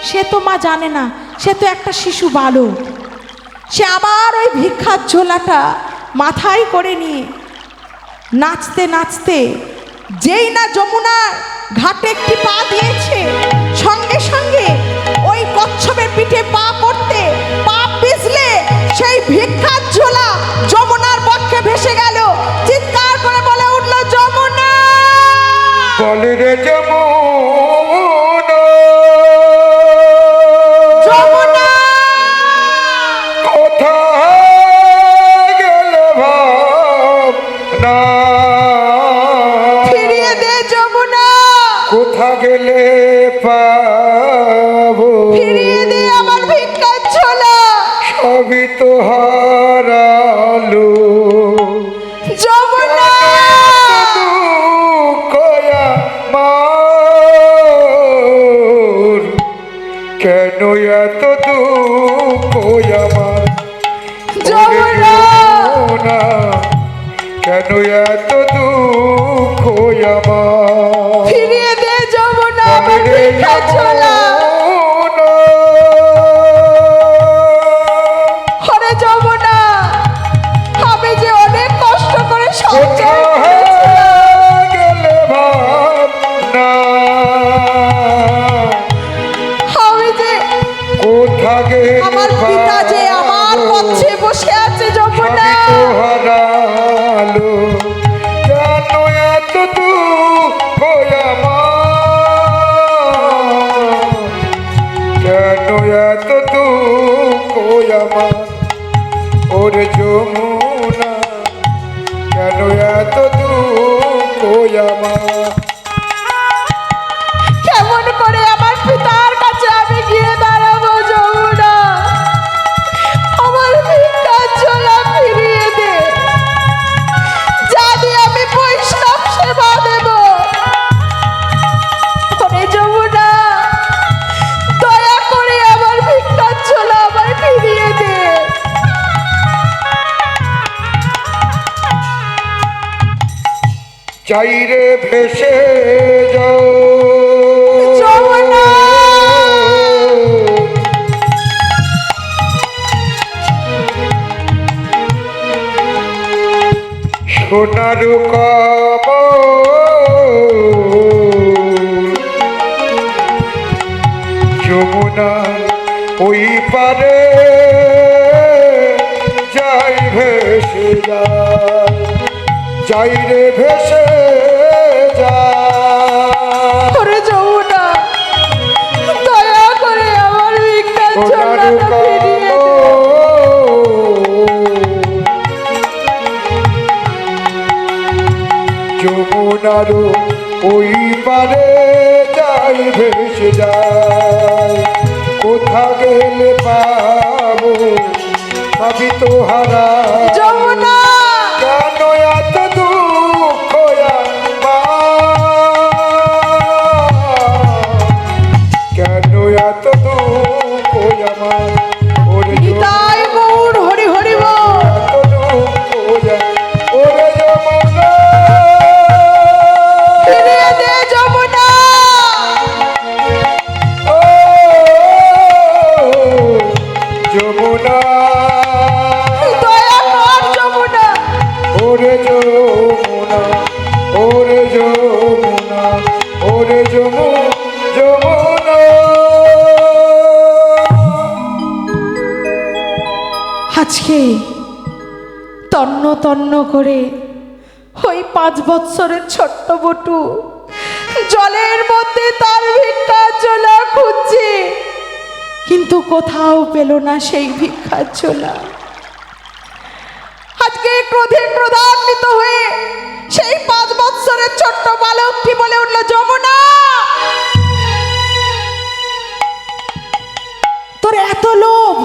সে তো মা জানে না, সে তো একটা শিশু বালক। সে আবার ওই ভিক্ষার ঝোলাটা মাথায় করে নিয়ে নাচতে নাচতে যেই না যমুনার ঘাটে একটি পা দিয়েছে, সঙ্গে সঙ্গে ওই কচ্ছপের পিঠে পা পড়তে, পা পিছলে সেই ভিক্ষার ঝোলা যমুনার বক্ষে ভেসে গেল। চিৎকার করে বলে উঠল, যমুনা! বলে রে যমুনা, যমুনা! কোথায় গেলে ভাবনা, ফিরিয়ে দে যমুনা! কোথা গেলে পাবো, ফিরিয়ে দে আমার ভিক্ষার ঝোলা! সবই তো হারালো। যমুনা! কেন এত দুঃখ আমার, যমুনা! কেন এত দুঃখ আমার, ফিরিয়ে দে যমুনা আমার ভিক্ষার ঝোলা! ওরে যমুনা, আমি যে অনেক কষ্ট করে সংসার করেছিলাম। গেলে ভাবনা, আমি যে, কোথা গেলে আমার পিতা যে আমার পথে বসে আছে যমুনা! হারালো, কেন এত দুঃখ আমার, কেন এত দুঃখ আমার, ওরে যমুনা, কেন এত দুঃখ আমার। কেমন করে আমার পিতার কাছে আমি গিয়ে দাঁড়াবো যমুনা? আমার ভিক্ষার ঝোলা ফিরিয়ে দে, জানি আমি বৈষ্ণব সেবা দেব। ওরে যমুনা, দয়া করে আমার ভিক্ষার ঝোলা আমার ফিরিয়ে দে। চাইরে ভেসে যাও যমুনা! সোনার কব, যমুনা ওই পারে যাই ভেসে যায়, যাই রে ভেসে যায়। ওরে যমুনা, দয়া করে আমার ভিক্ষার ঝোলাটা ফিরিয়ে দে। যমুনার ওই পারে যাই ভেসে যায়, কোথা গেলে পাবো সবই তো হারা। যমুনা! কেন এত দুঃখ আমার, এত দুঃখ আমার ওরে নিতাই গৌর হরি হরি বল। এত দুঃখ ওরে যমুনা ফিরিয়ে দে যমুনা, ও যমুনা দয়া কর যমুনা। ওরে যমুনা ওরে যমুনা ওরে যমুনা আজকে তন্ন তন্ন করে ওই 5 বৎসরের ছোট্ট বটু জলের মধ্যে তার ভিক্ষার ঝোলা খুঁজছে, কিন্তু কোথাও পেল না সেই ভিক্ষার ঝোলা। আজকে ক্রোধে ক্রোধান্বিত হয়ে সেই 5 বৎসরের ছোট্ট বালকটি বলে উঠল, যমুনা, তোর এত লোভ,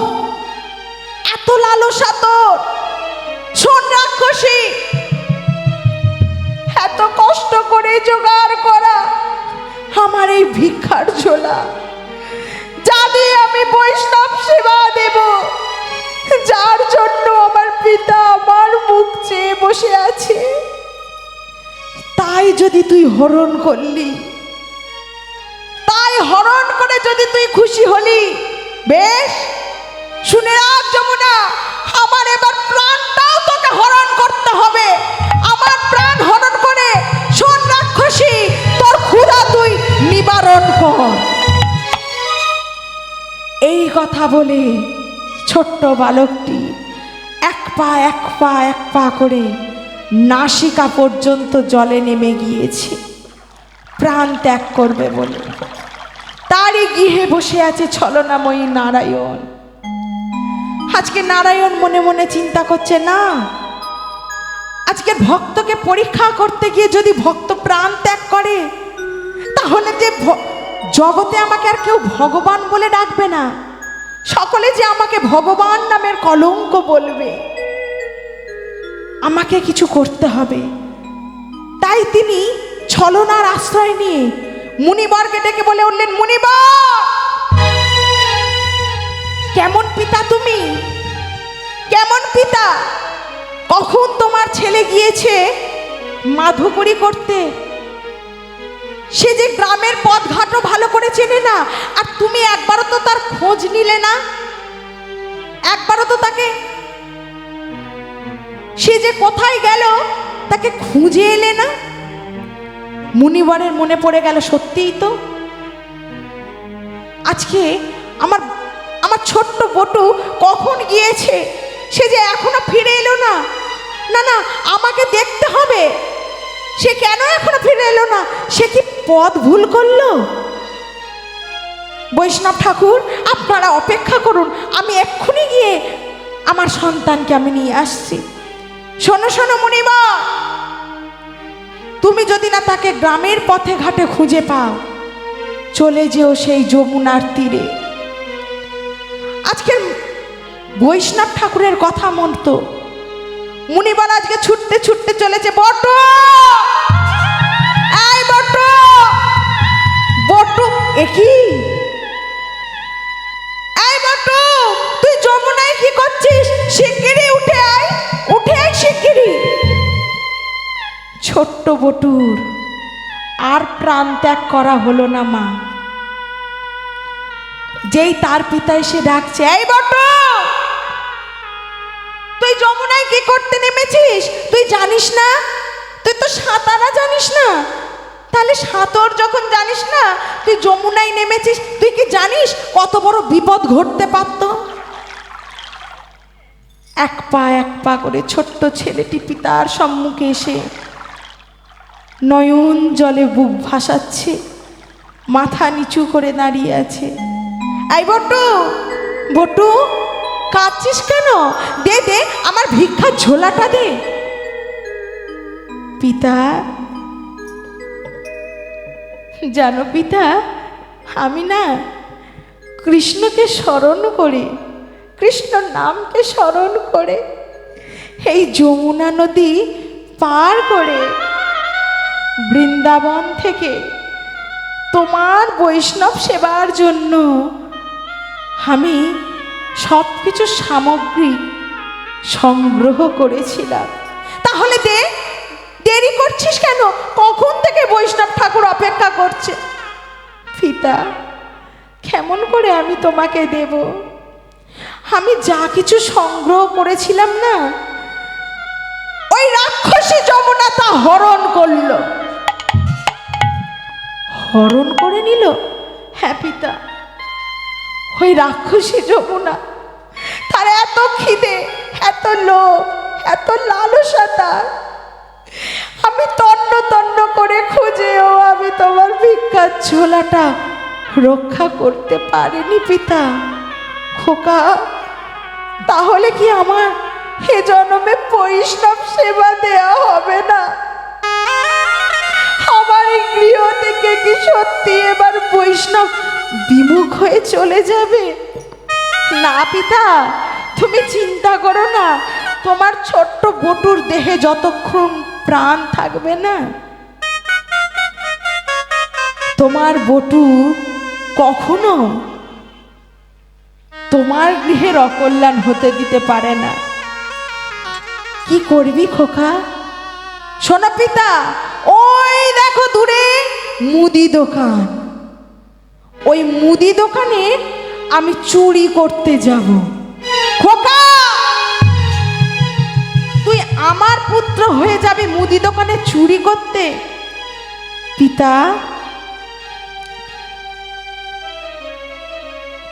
এত লালসা তোর, শোন রাক্ষসী, এত কষ্ট করে জোগাড় করা আমার এই ভিক্ষার ঝোলা, যা দিয়ে আমি বৈষ্ণব সেবা দেব, যার জন্য আমার পিতা আমার মুখ চেয়ে বসে আছে, তাই যদি তুই হরণ করলি, তাই হরণ করে যদি তুই খুশি হলি, বেশ, শুনে রাখ যমুনা, আমার এবার প্রাণটাও তোকে হরণ করতে হবে। আমার প্রাণ হরণ করে শোন রাক্ষসী, তোর ক্ষুধা তুই নিবারণ কর। এই কথা বলে ছোট্ট বালকটি এক পা এক পা এক পা করে নাসিকা পর্যন্ত জলে নেমে গিয়েছে প্রাণ ত্যাগ করবে বলে। তারই গৃহে বসে আছে ছলনাময়ী নারায়ণ। আজকে নারায়ণ মনে মনে চিন্তা করছে, না, আজকের ভক্তকে পরীক্ষা করতে গিয়ে যদি ভক্ত প্রাণ ত্যাগ করে, তাহলে যে জগতে আমাকে আর কেউ ভগবান বলে ডাকবে না, সকলে যে আমাকে ভগবান নামের কলঙ্ক বলবে। আমাকে কিছু করতে হবে। তাই তিনি ছলনার আশ্রয় নিয়ে মুনিবরকে ডেকে বলে উঠলেন, মুনিবর, কেমন পিতা তুমি, কেমন পিতা? কখন তোমার ছেলে গিয়েছে মাধুকরী করতে? সে যে গ্রামের পথঘাটও ভালো করে চেনে না, আর তুমি একবারও তো তার খোঁজ নিলে না, একবারও তো তাকে, সে যে কোথায় গেল তাকে খুঁজে এলে না। মুনিবরের মনে পড়ে গেল, সত্যিই তো আজকে আমার আমার ছোট্ট বটু কখন গিয়েছে, সে যে এখনো ফিরে এলো না। না না, আমাকে দেখতে হবে, সে কেন এখনো ফিরে এলো না? সে কি পথ ভুল করলো? বৈষ্ণব ঠাকুর, আপনারা অপেক্ষা করুন, আমি এক্ষুনি গিয়ে আমার সন্তানকে আমি নিয়ে আসছি। শোনো শোনো মুনিবর, তুমি যদি না তাকে গ্রামের পথে ঘাটে খুঁজে পাও, চলে যেও সেই যমুনার তীরে। আজকের বৈষ্ণব ঠাকুরের কথা মনতো মুনিবার আজকে ছুটতে ছুটতে চলেছে। বটু, এই বটু, বটু, একই, এই বটু, তুই যমুনায় কি করছিস? শিগগিরই উঠে আয়, উঠে আয় শিগগিরই। ছোট্ট বটুর আর প্রাণ ত্যাগ করা হলো না মা। যেই তার পিতা এসে ডাকছে, এই বটু, তুই যমুনায় কি করতে নেমেছিস? তুই জানিস না? তুই তো সাঁতারা জানিস না, তাহলে সাঁতর যখন জানিস না, তুই যমুনায় নেমেছিস, তুই কি জানিস কত বড় বিপদ ঘটতে পারত? এক পা করে ছোট্ট ছেলেটি পিতার সম্মুখে এসে নয়ন জলে বুক ভাসাচ্ছে, মাথা নিচু করে দাঁড়িয়ে আছে। এই বটু, বটু, কাঁদছিস কেন? দে দে, আমার ভিক্ষার ঝোলাটা দে। পিতা, জানো পিতা, আমি না কৃষ্ণকে স্মরণ করে, কৃষ্ণ নামকে স্মরণ করে এই যমুনা নদী পার করে বৃন্দাবন থেকে তোমার বৈষ্ণব সেবার জন্য আমি সব কিছু সামগ্রী সংগ্রহ করেছিলাম। তাহলে দেরি করছিস কেন? কখন থেকে বৈষ্ণব ঠাকুর অপেক্ষা করছে? পিতা, কেমন করে আমি তোমাকে দেব? আমি যা কিছু সংগ্রহ করেছিলাম না, ওই রাক্ষসী যমুনা তা হরণ করলো। হরণ করে নিল? হ্যাঁ পিতা, ওই রাক্ষসী যমুনা, তার এত খিদে, এত লোভ, এত লালসা তার, আমি তন্ন তন্ন করে খুঁজেও আমি তোমার ভিক্ষার ঝোলাটা রক্ষা করতে পারিনি পিতা। খোকা, তাহলে কি আমার এ জন্মে বৈষ্ণব সেবা দেয়া হবে না? আমার এই গৃহ থেকে কি সত্যি এবার বৈষ্ণব বিমুখ হয়ে চলে যাবে? না পিতা, তুমি চিন্তা করো না। তোমার ছোট্ট বটুর দেহে যতক্ষণ প্রাণ থাকবে না, তোমার বটু কখনো তোমার গৃহের অকল্যাণ হতে দিতে পারে না। কি করবি খোকা? শোনো পিতা, ওই দেখো দূরে মুদি দোকান, ওই মুদি দোকানে আমি চুরি করতে যাব। খোকা, তুই আমার পুত্র হয়ে যাবি মুদি দোকানে চুরি করতে? পিতা,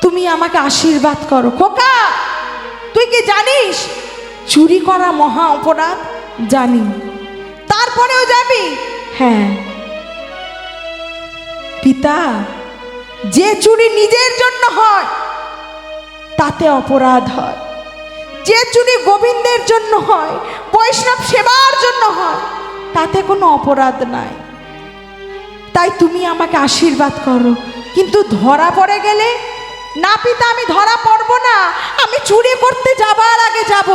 তুমি আমাকে আশীর্বাদ করো। খোকা, তুই কি জানিস চুরি করা মহা অপরাধ? জানি, তারপরেও যাবি? হ্যাঁ পিতা, যে চুরি নিজের জন্য হয় তাতে অপরাধ হয়, যে চুরি গোবিন্দের জন্য হয়, বৈষ্ণব সেবার জন্য হয়, তাতে কোনো অপরাধ নাই। তাই তুমি আমাকে আশীর্বাদ করো। কিন্তু ধরা পড়ে গেলে? না পিতা, আমি ধরা পড়ব না। আমি চুরি করতে যাবার আগে যাব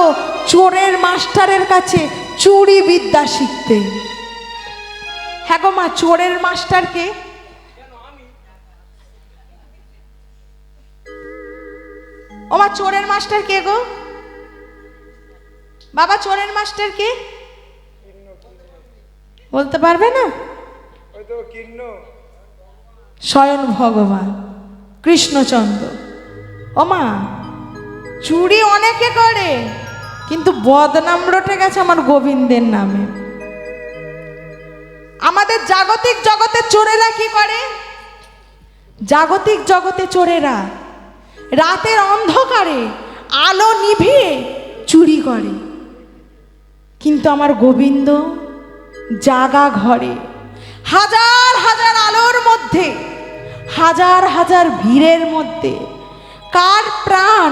চোরের মাস্টারের কাছে চুরি বিদ্যা শিখতে। হ্যাঁ গো মা, চোরের মাস্টারকে? ও মা, চোরের মাস্টার কে গো? বাবা, চোরের মাস্টার কে? বলতে পারবে না? স্বয়ং ভগবান কৃষ্ণচন্দ্র। ও মা, চুরি অনেকে করে, কিন্তু বদনাম রটে গেছে আমার গোবিন্দের নামে। আমাদের জাগতিক জগতে চোরেরা কি করে? জাগতিক জগতে চোরেরা রাতের অন্ধকারে আলো নিভিয়ে চুরি করে, কিন্তু আমার গোবিন্দ জাগা ঘরে হাজার হাজার আলোর মধ্যে, হাজার হাজার ভিড়ের মধ্যে কার প্রাণ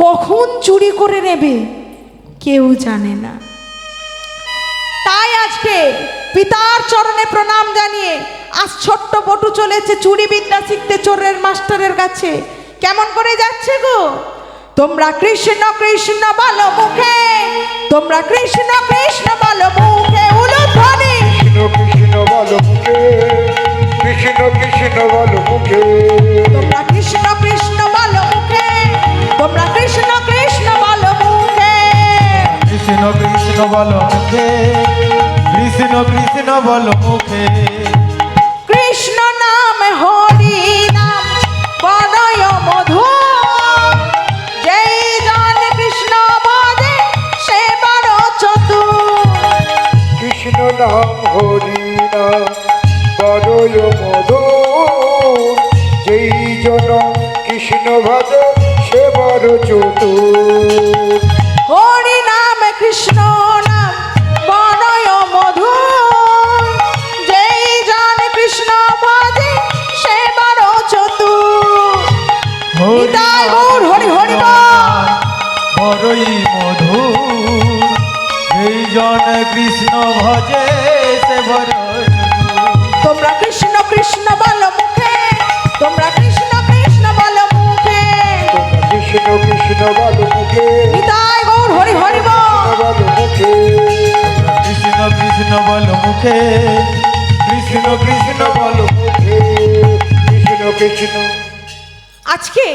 কখন চুরি করে নেবে কেউ জানে না। তাই আজকে পিতার চরণে প্রণাম জানিয়ে আজ ছোট্ট বটু চলেছে চুরি বিদ্যা শিখতে চোরের মাস্টারের কাছে। কেমন করে যাচ্ছে গো? তোমরা কৃষ্ণ কৃষ্ণ বলো মুখে, তোমরা কৃষ্ণ কৃষ্ণ বলো মুখে, উলুধ্বনি কৃষ্ণ বলো মুখে, কৃষ্ণ কৃষ্ণ বলো মুখে। তোমরা কৃষ্ণ কৃষ্ণ বলো মুখে, তোমরা কৃষ্ণ কৃষ্ণ বলো মুখে। কৃষ্ণ কৃষ্ণ বলো মুখে, কৃষ্ণ কৃষ্ণ বলো মুখে। কৃষ্ণ নাম হরি নাম বড়ই মধুর, যেই জন কৃষ্ণ ভজে সে বড় চতুর। কৃষ্ণ নাম হরি নাম বড়ই মধুর, যেই জন কৃষ্ণ ভজে সে বড় চতুর। হরি নাম কৃষ্ণ নাম বড়ই মধুর, যেই জন কৃষ্ণ ভজে সে বড় চতুর। নিতাই গৌর হরি হরি বল। বড়ই মধুর, এই জন কৃষ্ণ ভজে সে বড় চতুর। তোমরা কৃষ্ণ কৃষ্ণ বলো মুখে, তোমরা কৃষ্ণ কৃষ্ণ বলো মুখে। তোমরা কৃষ্ণ কৃষ্ণ বলো মুখে, নিতাই গৌর হরি হরি বল। বলো মুখে। কৃষ্ণ কৃষ্ণ বলো মুখে, কৃষ্ণ কৃষ্ণ বলো মুখে কৃষ্ণ। আজকে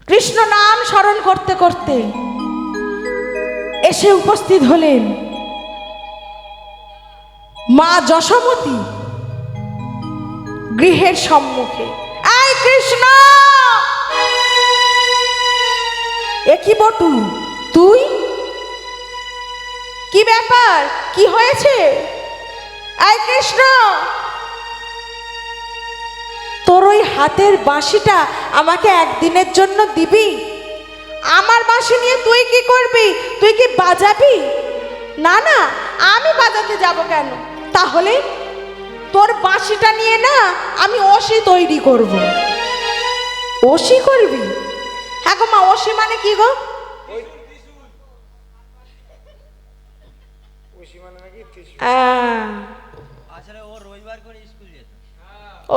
কৃষ্ণ নাম স্মরণ করতে করতে এসে উপস্থিত হলেন মা যশোমতী গৃহের সম্মুখে। এই কৃষ্ণ! এ কি বটু, তুই? কি ব্যাপার, কি হয়েছে? এই কৃষ্ণ, তোর ওই হাতের বাঁশিটা আমাকে একদিনের জন্য দিবি? আমার বাঁশি নিয়ে তুই কি করবি? তুই কি বাজাবি? না না, আমি বাজাতে যাব কেন? তাহলে তোর বাঁশিটা নিয়ে না আমি অসি তৈরি করব। অসি করবি? হ্যাঁ গো মা, অসি মানে কি গো?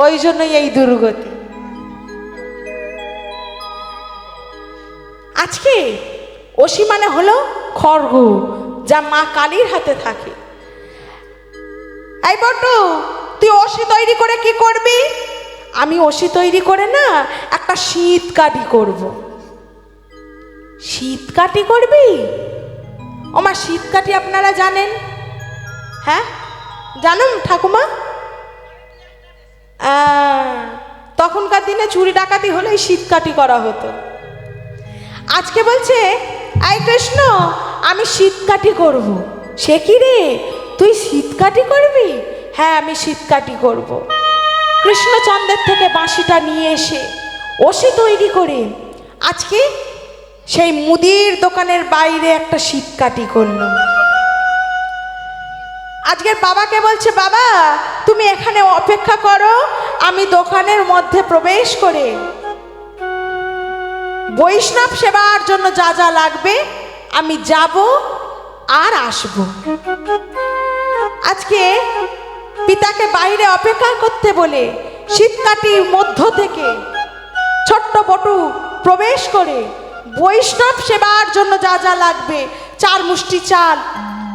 ওই জন্যই এই দুর্গতি। আজকে অসি মানে হলো খড়গ, যা মা কালীর হাতে থাকে। এই বটু, তুই অসি তৈরি করে কি করবি? আমি অসি তৈরি করে না একটা শীত কাঠি করব। শীত কাঠি করবি? ওমা, শীত কাঠি আপনারা জানেন? হ্যাঁ জানুন ঠাকুমা। তখনকার দিনে চুরি ডাকাতি হলেই শীত কাঠি করা হতো। আজকে বলছে এই কৃষ্ণ, আমি শীত কাঠি করব। সে কি রে, তুই শীত কাঠি করবি? হ্যাঁ, আমি শীত কাঠি করব। কৃষ্ণচন্দ্রের থেকে বাঁশিটা নিয়ে এসে অসি তৈরি করে আজকে সেই মুদির দোকানের বাইরে একটা শীত কাঠি করলো। আজকের বাবাকে বলছে, বাবা তুমি এখানে অপেক্ষা করো, আমি দোকানের মধ্যে প্রবেশ করে বৈষ্ণব সেবার জন্য যা যা লাগবে আমি যাব আর আসব। আজকে পিতাকে বাইরে অপেক্ষা করতে বলে শীতকাঠির মধ্য থেকে ছোট্ট বটু প্রবেশ করে বৈষ্ণব সেবার জন্য যা যা লাগবে, 4 মুষ্টি চাল,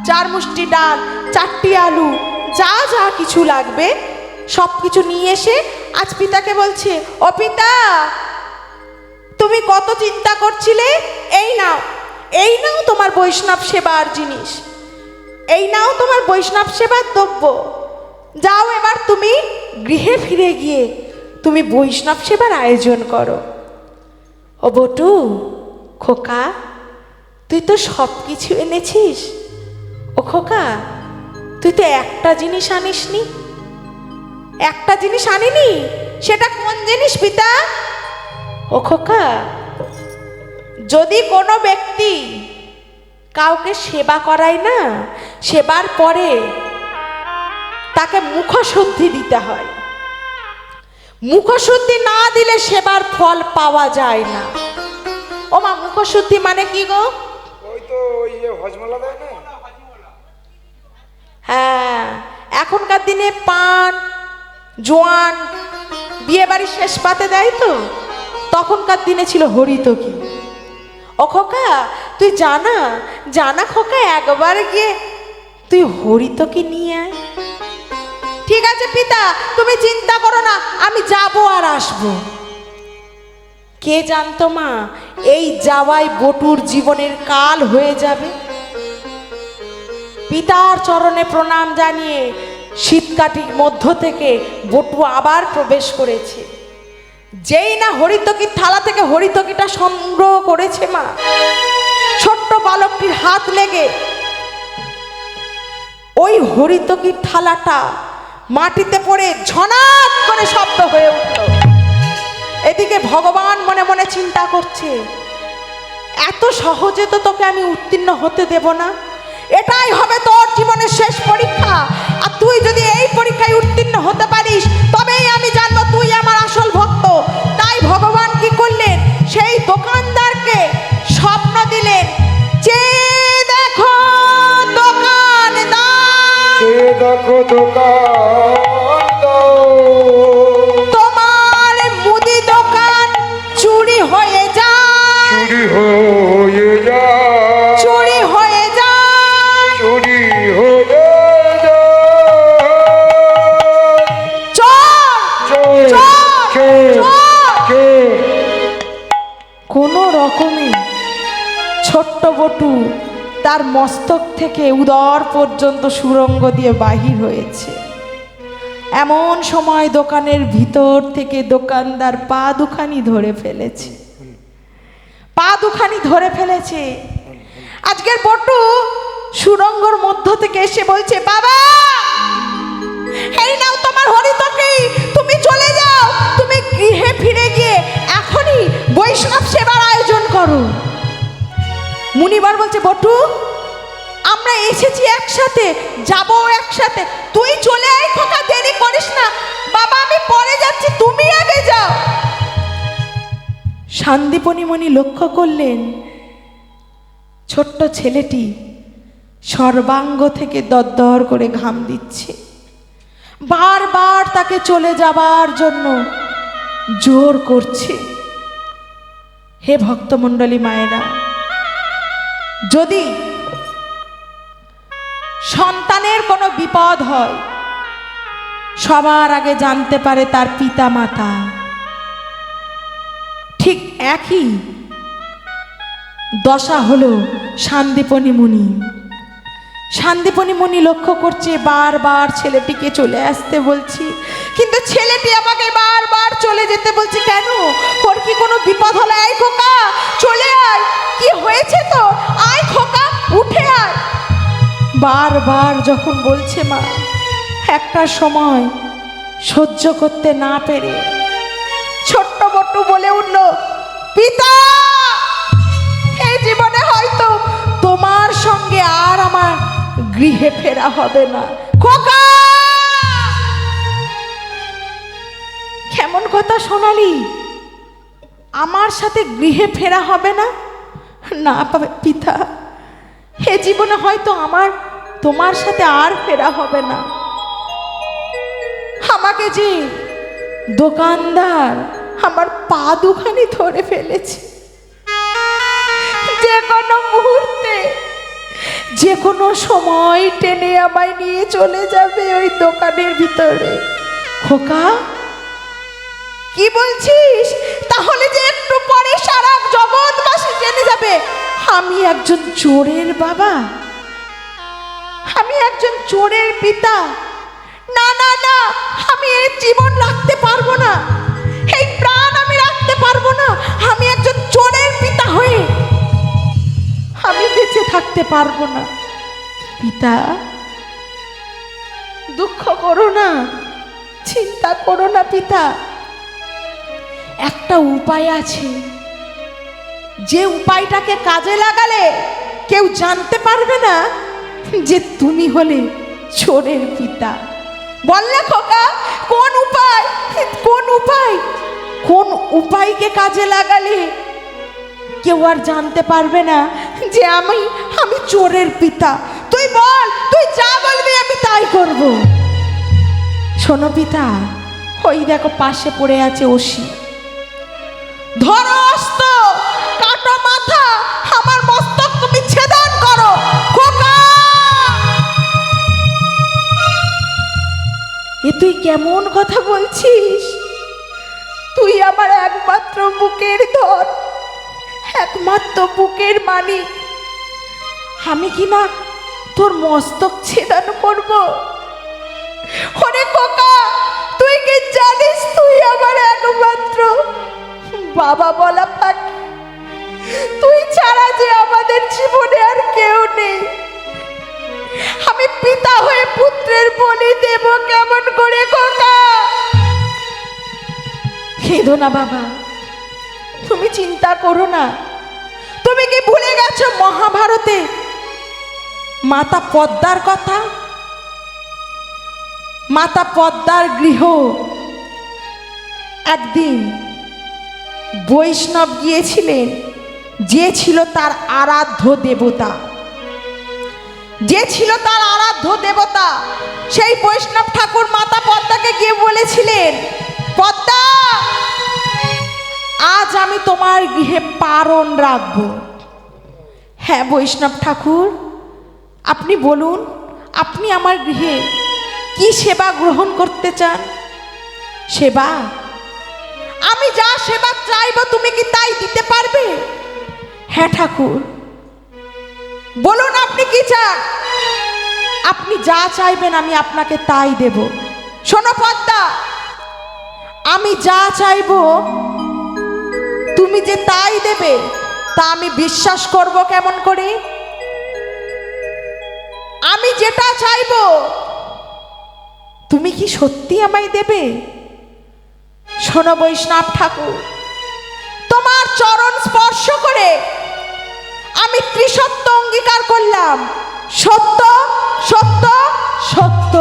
4 মুষ্টি ডাল, 4টি আলু, যা যা কিছু লাগবে সব কিছু নিয়ে এসে আজ পিতাকে বলছে, ও পিতা তুমি কত চিন্তা করছিলে, এই নাও, এই নাও তোমার বৈষ্ণব সেবার জিনিস, এই নাও তোমার বৈষ্ণব সেবার দ্রব্য। যাও এবার তুমি গৃহে ফিরে গিয়ে তুমি বৈষ্ণব সেবার আয়োজন করো। ও বটু, খোকা তুই তো সব কিছু এনেছিস। ও খোকা, তুই তো একটা জিনিস আনিসনি। একটা জিনিস আনিনি? সেটা কোন জিনিস পিতা? ও খোকা, যদি কোনো ব্যক্তি কাউকে সেবা করায় না, সেবার পরে তাকে মুখশুদ্ধি দিতে হয়। মুখশুদ্ধি না দিলে সেবার ফল পাওয়া যায় না। ও মা, মুখশুদ্ধি মানে কি গো? ওই তো ওই যে হজমলা দেয় না? হ্যাঁ, এখনকার দিনে পান, জোয়ান বিয়ে বাড়ির শেষ পাতে দেয় তো, তখনকার দিনে ছিল হরিতকি। ও খোকা, তুই জানা জানা খোকা, একবার গিয়ে তুই হরিতকি নিয়ে আয়। ঠিক আছে পিতা, তুমি চিন্তা করো না, আমি যাব আর আসবো। কে জানতো মা, এই যাওয়াই বটুর জীবনের কাল হয়ে যাবে। পিতার চরণে প্রণাম জানিয়ে শীতকাঠির মধ্য থেকে বটু আবার প্রবেশ করেছে। যেই না হরিতকির থালা থেকে হরিতকিটা সংগ্রহ করেছে মা, ছোট্ট বালকটির হাত লেগে ওই হরিতকির থালাটা মাটিতে পড়ে ঝনাত করে শব্দ হয়ে উঠল। এদিকে ভগবান মনে মনে চিন্তা করছে, এত সহজে তো তোকে আমি উত্তীর্ণ হতে দেব না, এটাই হবে তোর জীবনের শেষ পরীক্ষা। আর তুই যদি এই পরীক্ষায় উত্তীর্ণ হতে পারিস, তবেই আমি জানবো তুই আমার আসল ভক্ত। তাই ভগবান কি করলেন, সেই দোকানদারকে স্বপ্ন দিলেন, চেয়ে দেখো দোকানদার, চেয়ে দেখো দোকানদার, তোমার মুদি দোকান চুরি হয়ে যায়, চুরি হয়ে যায়, চুরি হয়ে যায়, চুরি হয়ে যায়। চোর চোর, চোর রকমে ছোট্ট বটু তার মস্তক থেকে উদর পর্যন্ত সুড়ঙ্গ দিয়ে বাহির হয়েছে। এমন সময় দোকানের ভিতর থেকে দোকানদার পা দুখানি ধরে ফেলেছে, পা দুখানি ধরে ফেলেছে। আজকের বটু সুড়ঙ্গর মধ্য থেকে এসে বলছে, বাবা এই নাও তোমার হরিতকি, তুমি চলে যাও, তুমি গৃহে ফিরে গিয়ে এখনই বৈষ্ণব সেবার আয়োজন করো। মুনিবার বলছে, বটু আমরা এসেছি একসাথে, যাবো একসাথে, তুই চলে আয় খোকা, দেরি করিস না। বাবা আমি পরে যাচ্ছি, তুমি আগে যাও। সন্দীপনী মুনি লক্ষ্য করলেন ছোট্ট ছেলেটি সর্বাঙ্গ থেকে দরদর করে ঘাম দিচ্ছে, বারবার তাকে চলে যাবার জন্য জোর করছে। হে ভক্তমণ্ডলী মায়েরা, যদি সন্তানের কোনো বিপদ হয় সবার আগে জানতে পারে তার পিতা মাতা। ঠিক একই দশা হলো সন্দীপনী মুনি। সন্দীপনী মুনি লক্ষ্য করছে বারবার ছেলেটিকে চলে আসতে বলছি, কিন্তু ছেলেটি আমাকে বারবার চলে যেতে বলছে কেন? ওর কি কোনো বিপদ হলো? আয় খোকা চলে আয়, কি হয়েছে তো, আয় খোকা উঠে আয়। বারবার যখন বলছে মা, একটা সময় সহ্য করতে না পেরে ছোট্ট বটু বলে উঠল, পিতা এই জীবনে হয়তো তোমার সঙ্গে আর আমার গৃহে ফেরা হবে না। খোকা কেমন কথা শোনালি, আমার সাথে গৃহে ফেরা হবে না? না পিতা, এ জীবনে হয়তো আমার তোমার সাথে আর ফেরা হবে না। আমাকে যে দোকানদার আমার পা দুখানি ধরে ফেলেছে, যে কোনো মুহূর্তে যে কোনো সময় টেনে আমায় নিয়ে চলে যাবে ওই দোকানের ভিতরে। খোকা কি বলছিস? তাহলে যে একটু পরে সারা জগৎবাসী জেনে যাবে আমি একজন চোরের বাবা, আমি একজন চোরের পিতা। না না না, আমি এই জীবন রাখতে পারবো না, এই প্রাণ আমি রাখতে পারবো না। আমি একজন চোরের পিতা হয়ে আমি বেঁচে থাকতে পারবো না। পিতা দুঃখ করো না, চিন্তা করো না পিতা, একটা উপায় আছে, যে উপায়টাকে কাজে লাগালে কেউ জানতে পারবে না যে তুমি হলে চোরের পিতা। বললে খোকা কোন উপায়, কোন উপায়, কোন উপায়কে কাজে লাগালে কেউ আর জানতে পারবে না যে আমি চোরের পিতা? তুই বল, তুই যা বলবি আমি তাই করব। শোনো পিতা, ওই দেখো পাশে পড়ে আছে অসি, ধরো অস্ত্র, কাটো মাথা, আমার মস্তক তুমি ছেদন করো। খোকা এ তুই কেমন কথা বলছিস? তুই আমার একমাত্র বুকের ধন, একমাত্র বুকের মালিক, আমি কি না তোর মস্তক ছেদন করব? ওরে খোকা তুই কি জানিস তুই আমার একমাত্র বাবা বলা পাখি, তুই ছাড়া যে আমাদের জীবনে আর কেউ নেই। আমি পিতা হয়ে পুত্রের বলি দেব কেমন করে? খোকা খেদো না বাবা, তুমি চিন্তা করো না। তুমি কি ভুলে গেছো মহাভারতে মাতা পদ্মার কথা? মাতা পদ্মার গৃহ একদিন বৈষ্ণব গিয়েছিলেন, যে ছিল তার আরাধ্য দেবতা, যে ছিল তার আরাধ্য দেবতা। সেই বৈষ্ণব ঠাকুর মাতা পদ্মাকে গিয়ে বলেছিলেন, পদ্মা আজ আমি তোমার গৃহে পারণ রাখব। হ্যাঁ বৈষ্ণব ঠাকুর, আপনি বলুন, আপনি আমার গৃহে কি সেবা গ্রহণ করতে চান? সেবা? আমি যা সেবা চাইব তুমি কি তাই দিতে পারবে? হ্যাঁ ঠাকুর, বলুন আপনি কি চান? আপনি যা চাইবেন আমি আপনাকে তাই দেব। শোনো পদ্মা, আমি যা চাইবো তুমি যে তাই দেবে তা আমি বিশ্বাস করব কেমন করে? আমি যেটা চাইবো তুমি কি সত্যি আমায় দেবে? শোনো বৈষ্ণব ঠাকুর, তোমার চরণ স্পর্শ করে আমি ত্রিসত্য অঙ্গীকার করলাম, সত্য সত্য সত্য।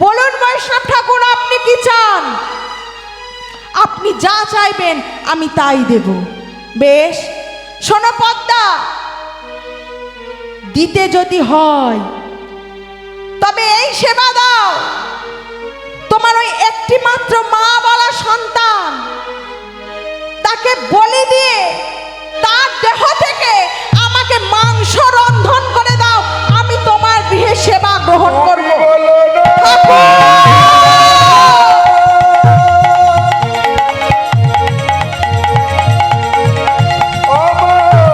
বলুন বৈষ্ণব ঠাকুর আপনি কি চান? আপনি যা চাইবেন আমি তাই দেব। বেশ, শোনো পদ্মা, দিতে যদি হয় তবে এই সেবা দাও, তোমার ওই একটি মাত্র মা বলা সন্তান তাকে বলি দিয়ে তার দেহ থেকে আমাকে মাংস রন্ধন করে দাও, আমি তোমার গৃহে সেবা গ্রহণ করব। বলো না।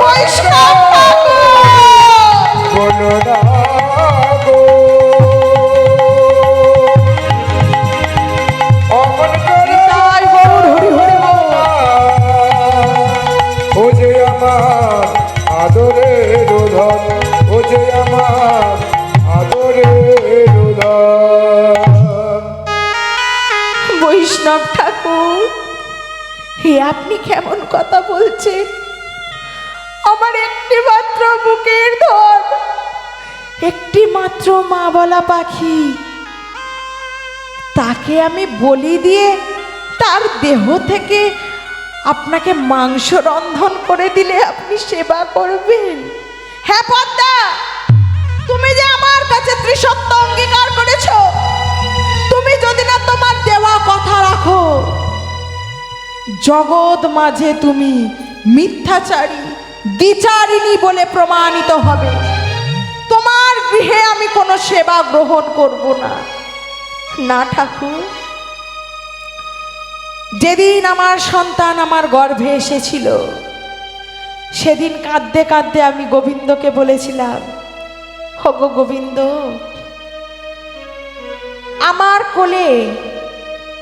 বৈষ্ণব ঠাকুর! বলো না গো, অমন করে তাই গৌর হরি হরি বল। ও যে আমার আদরের ধন, ও যে আমার আদরের ধন। বৈষ্ণব ঠাকুর, হে আপনি কেমন কথা বলছেন? আমার একটি মাত্র বুকের ধন, একটি মাত্র মা বলা পাখি, তাকে আমি বলি দিয়ে তার দেহ থেকে আপনাকে মাংস রন্ধন করে দিলে আপনি সেবা করবেন? হ্যাঁ পদ্মা, তুমি যে আমার কাছে ত্রিসত্য অঙ্গীকার করেছো, তুমি যদি না তোমার দেওয়া কথা রাখো, জগৎ মাঝে তুমি মিথ্যাচারী দ্বিচারিণী বলে প্রমাণিত হবে। তোমার গৃহে আমি কোনো সেবা গ্রহণ করব না। না ঠাকুর, যেদিন আমার সন্তান আমার গর্ভে এসেছিল সেদিন কাঁদতে কাঁদতে আমি গোবিন্দকে বলেছিলাম, ওগো গোবিন্দ, আমার কোলে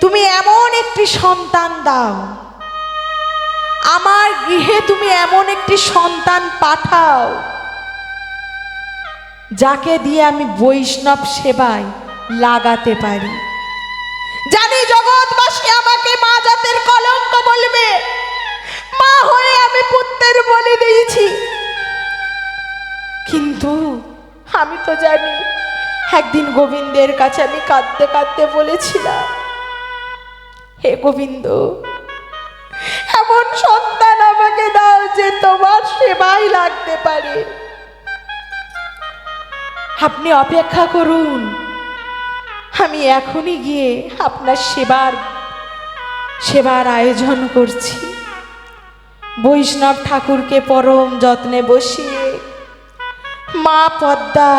তুমি এমন একটি সন্তান দাও, আমার গৃহে তুমি এমন একটি সন্তান পাঠাও যাকে দিয়ে আমি বৈষ্ণব সেবায় লাগাতে পারি। জানি জগৎবাসী আমাকে মা জাতের কলঙ্ক বলবে, মা হয়ে আমি পুত্রের বলি দিয়েছি, কিন্তু আমি তো জানি একদিন গোবিন্দের কাছে আমি কাঁদতে কাঁদতে বলেছিলাম, হে গোবিন্দ, এমন সন্তান আমাকে দাও যে তোমার সেবায় লাগতে পারে। আপনি অপেক্ষা করুন, আমি এখনই গিয়ে আপনার সেবার আয়োজন করছি। বৈষ্ণব ঠাকুরকে পরম যত্নে বসিয়ে মা পদ্মা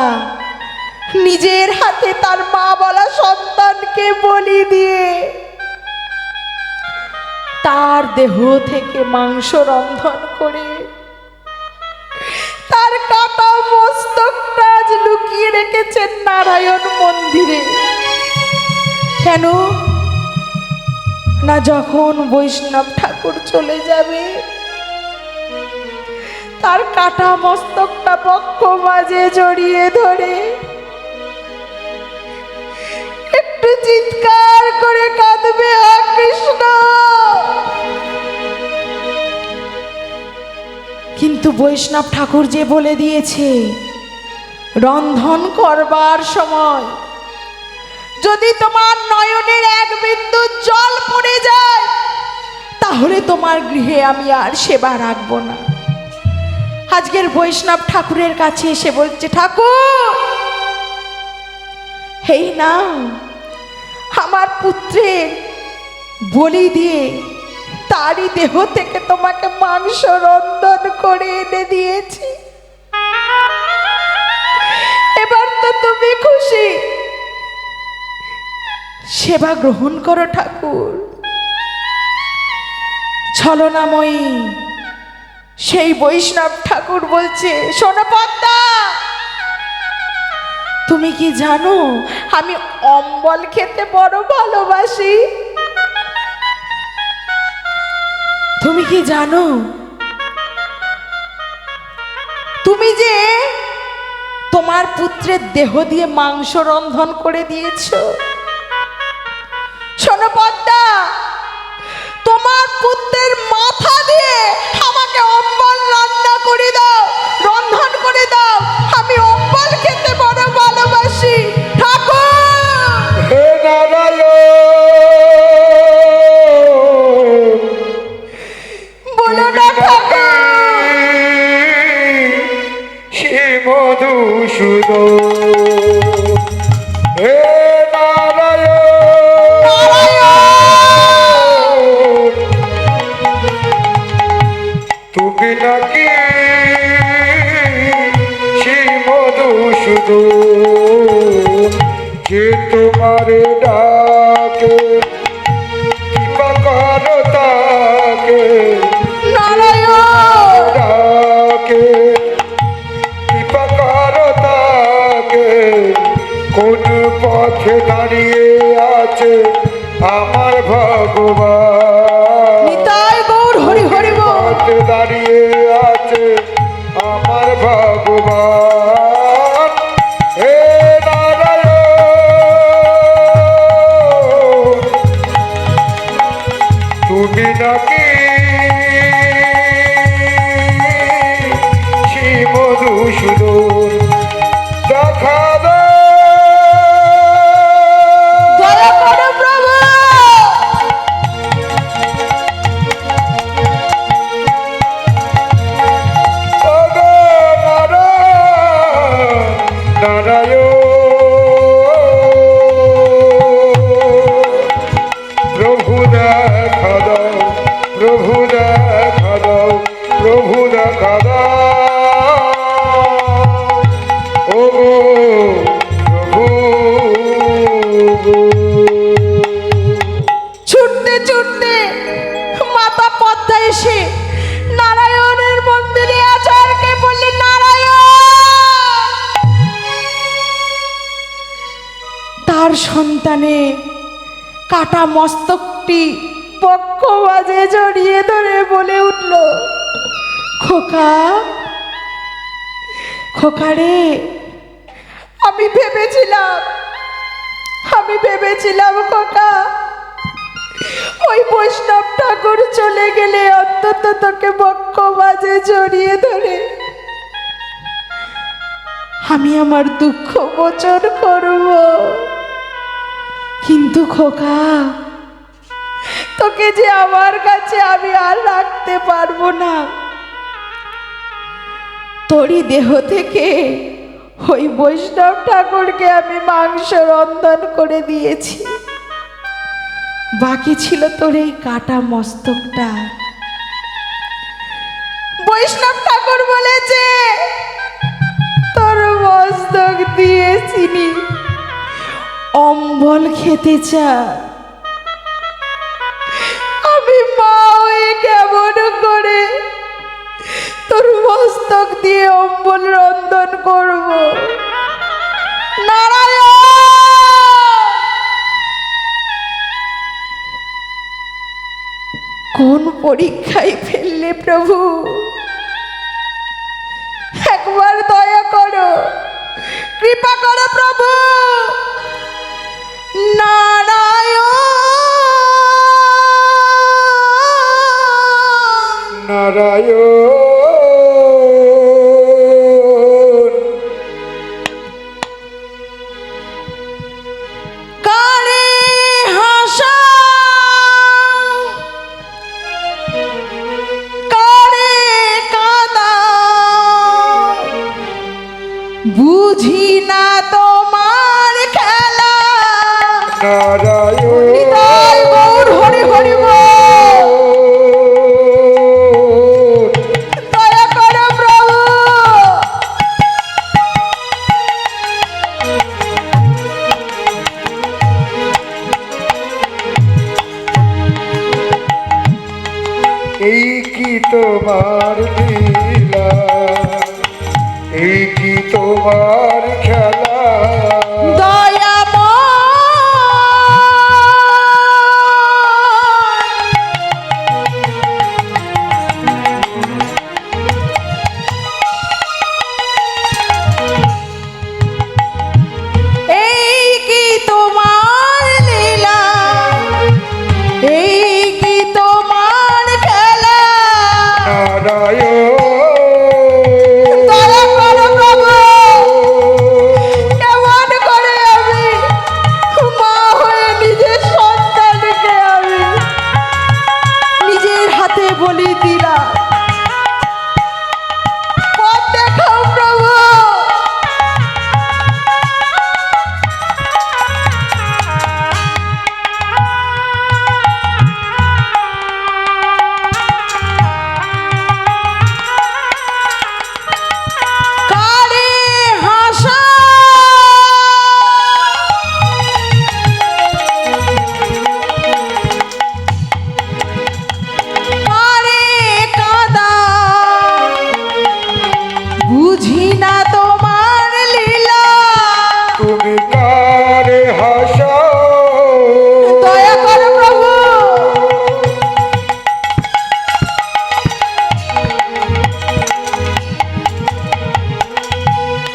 নিজের হাতে তার মা বলা সন্তানকে বলি দিয়ে তার দেহ থেকে মাংস রন্ধন করে তার কাটা মস্তকটা আজ লুকিয়ে রেখেছেন নারায়ণ মন্দিরে। কেন না, যখন বৈষ্ণব ঠাকুর চলে যাবে তার কাটা মস্তকটা বক্ষ মাঝে জড়িয়ে ধরে একটু চিৎকার করে কাঁদবে, হা কৃষ্ণ। কিন্তু বৈষ্ণব ঠাকুর যে বলে দিয়েছে, রন্ধন করবার সময় যদি তোমার নয়নের এক বিন্দু জল পড়ে যায় তাহলে তোমার গৃহে আমি আর সেবা রাখবো না। আজকের বৈষ্ণব ঠাকুরের কাছে এসে বলছে, ঠাকুর এই নাও, আমার পুত্রের বলি দিয়ে তারই দেহ থেকে তোমাকে মাংস রন্ধন করে এনে দিয়েছি, এবার তো তুমি খুশি, সেবা গ্রহণ করো ঠাকুর। ছলনাময়ী সেই বৈষ্ণব ঠাকুর বলছে, শোনো পদ্মা, তুমি কি জানো আমি অম্বল খেতে বড় ভালোবাসি? তুমি কি জানো তুমি যে তোমার পুত্রের দেহ দিয়ে মাংস রন্ধন করে দিয়েছো? শোনো পদ্মা, তোমার পুত্রের মাথা দিয়ে আমাকে অম্বল রান্না করে দাও, রন্ধন করে দাও, আমি অম্বল খেতে বড় ভালোবাসি। ঠাকুর হে নারায়ণ, বলো না ঠাকুর। শ্রী মধুসূদন, হে নারায়ণ, তুমি নাকি শ্রী মধুসূদন, যে তোমারে ডাকে কৃপা করো তাকে, নারায়ণ ডাকে কৃপা করো তাকে, কোন পথে দাঁড়িয়ে আছে আমার ভগবান, নিতাই গৌর হরি হরি বল। পথে দাঁড়িয়ে আছে আমার ভগবান, হে নারায়ণ, তুমি নাকি শ্রী মধুসূদন, দেখা দয়া করো প্রভু। প্রভু দেখা দাও, প্রভু দেখা দাও, প্রভু দেখা দাও, ও গো প্রভু। ছুটতে ছুটতে মাতা পদ্মা এসে নারায়ণের মন্দিরে আচার্যকে বললেন, নারায়ণ, তার সন্তানে কাটা মস্তকটি পক্ষ বাজে জড়িয়ে ধরে বলে উঠল, খোকা, খোকা রে, আমি ভেবেছিলাম খোকা, ওই বৈষ্ণব ঠাকুর চলে গেলে অন্তত তোকে বক্ষ বাজে জড়িয়ে ধরে আমি আমার দুঃখ মোচন করব, কিন্তু খোকা, তোকে যে আমার কাছে আমি আর রাখতে পারবো না। তোরই দেহ থেকে ওই বৈষ্ণব ঠাকুরকে আমি মাংস রন্ধন করে দিয়েছি, বাকি ছিল তোর এই কাটা মস্তকটা। বৈষ্ণব ঠাকুর বলেছে, তোর মস্তক দিয়েছিনি, অম্বল খেতে চা, আমি মা হয়ে কেমন করে তোর মস্তক দিয়ে অম্বল রন্ধন করব? নারায়ণ, কোন পরীক্ষায় ফেললে প্রভু? একবার দয়া করো, কৃপা করো প্রভু। নারায়ণ, নারায়ণ, কারে হাসা, কারে কাদা, বুঝি না তোমার খেলা। নারায়ণ, নিতাই গৌর হরি হরি বল। দয়া করো প্রভু। এ এই কি তোমার লীলা, এই কি তোমার খেলা।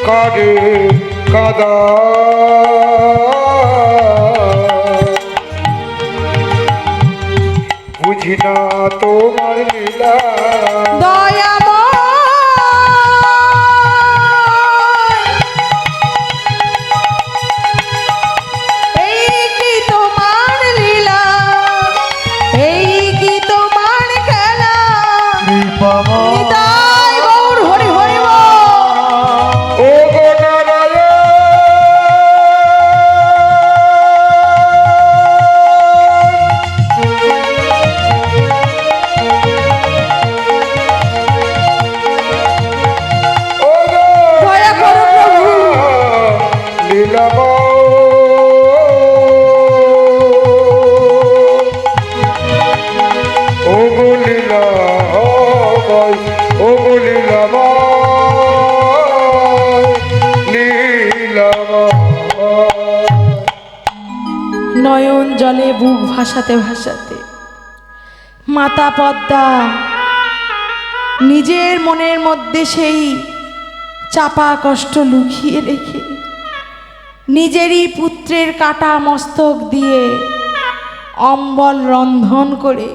কারে কাদা বুঝি না তোমার লীলা। নয়ন জলে বুক ভাসাতে ভাসাতে মাতা পদ্মা নিজের মনের মধ্যে সেই চাপা কষ্ট লুকিয়ে রেখে নিজেরই পুত্রের কাটা মস্তক দিয়ে অম্বল রন্ধন করে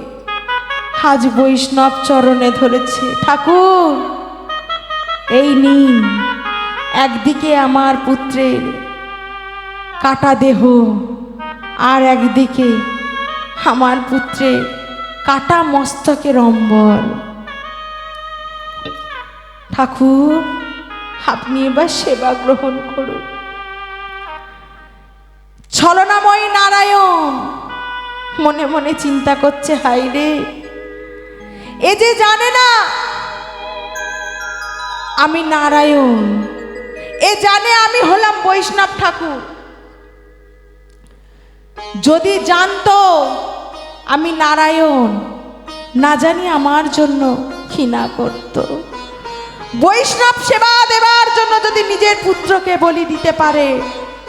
আজ বৈষ্ণব চরণে ধরেছে। ঠাকুর, এই নিন, একদিকে আমার পুত্রের কাটা দেহ, আর একদিকে আমার পুত্রের কাটা মস্তকের অম্বল। ঠাকুর, আপনি এবার সেবা গ্রহণ করুন। ছলনাময় নারায়ণ মনে মনে চিন্তা করছে, হাই রে, এ যে জানে না আমি নারায়ণ, এ জানে আমি হলাম বৈষ্ণব ঠাকুর। যদি জানতো আমি নারায়ণ, না জানি আমার জন্য কি না করত। বৈষ্ণব সেবা দেবার জন্য যদি নিজের পুত্রকে বলি দিতে পারে,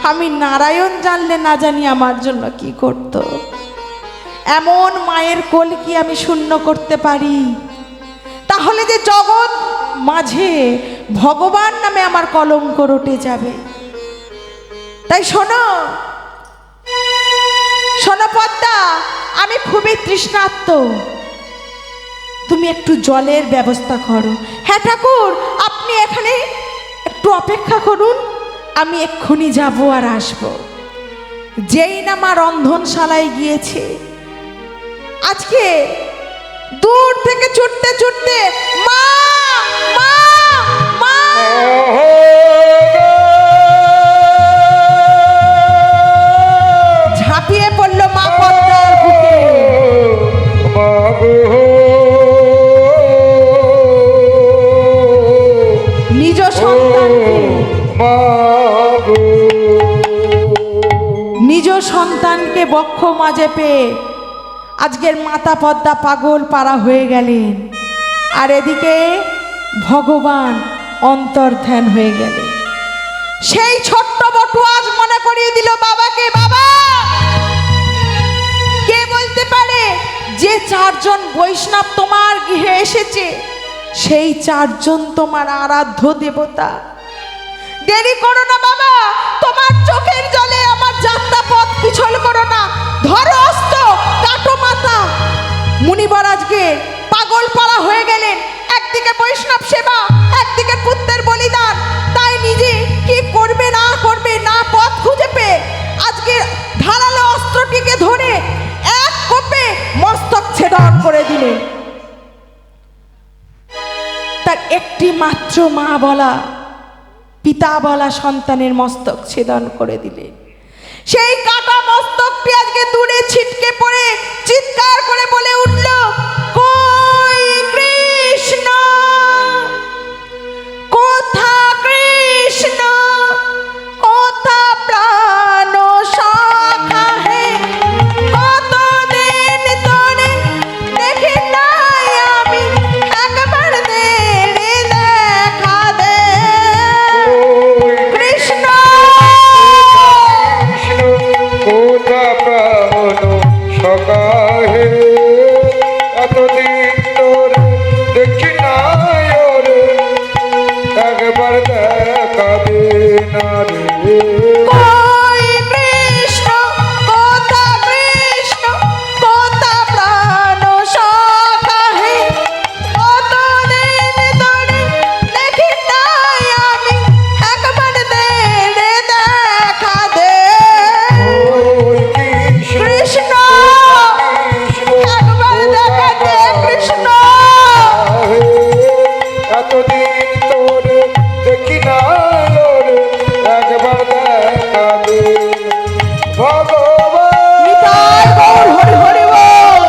আমি নারায়ণ জানলে না জানি আমার জন্য কি করত। এমন মায়ের কোল কি আমি শূন্য করতে পারি? তাহলে যে জগৎ মাঝে ভগবান নামে আমার কলঙ্ক রটে যাবে। তাই শোনো, শোনো পদ্মা, আমি খুবই তৃষ্ণার্ত, তুমি একটু জলের ব্যবস্থা করো। হ্যাঁ ঠাকুর, আপনি এখানে একটু অপেক্ষা করুন, আমি এক্ষুনি যাব আর আসব। যেই না মা রন্ধনশালায় গিয়েছে, আজকে দূর থেকে ছুটতে ছুটতে মা মা মা ঝাঁপিয়ে পড়ল মা পদ্মার বুকে। নিজ সন্তানকে বক্ষ মাঝে পেয়ে আজকের মাতা পদ্মা পাগল পাড়া হয়ে গেলেন, আর এদিকে ভগবান অন্তর্ধান হয়ে গেলেন। সেই ছোট্ট বটু আজ মনে করিয়ে দিল বাবাকে, বাবা কে বলতে পারে যে চারজন বৈষ্ণব তোমার গৃহে এসেছে সেই চারজন তোমার আরাধ্য দেবতা। দেরি করো না বাবা, তোমার চোখের জলে আমার যাত্রা পথ পিছল করো না, ধরো অস্ত্র, কাটো মাথা। মুনিবর আজকে পাগল পাড়া হয়ে গেলেন, একদিকে বৈষ্ণব সেবা, একদিকে পুত্রের বলিদান, তাই নিজে কি করবে না করবে না পথ খুঁজে পেয়ে আজকে ধারালো অস্ত্রটিকে ধরে এক কোপে মস্তক ছেদন করে দিলেন। তার একটি মাত্র মা বলা, পিতা বলা সন্তানের মস্তক ছেদন করে দিলেন। সেই কাটা মস্তকটি আজকে দূরে ছিটকে পড়ে চিৎকার করে বলে উঠল, কই কৃষ্ণ, কোথা কৃষ্ণ, কোথা প্রাণ সখা হে, কতদিন ধরে দেখি নাই আমি, একবার দে রে দেখা দে কৃষ্ণ। কোথা প্রাণ সখা হে, এতদিন তোরে দেখি নাই ওরে, একবার দেখা দে না রে। কই কৃষ্ণ, কোথা কৃষ্ণ, কোথা প্রাণ সখা হে, কতদিন ধরে দেখি নাই আমি, একবার দে রে দেখা দে ওই কৃষ্ণ, কৃষ্ণ, কৃষ্ণ, একবার দেখা দে কৃষ্ণ। হে, এতদিন তোরে দেখি নাই ওরে, একবার দেখা দে ভগবান। নিতাই গৌর হরি হরি বল।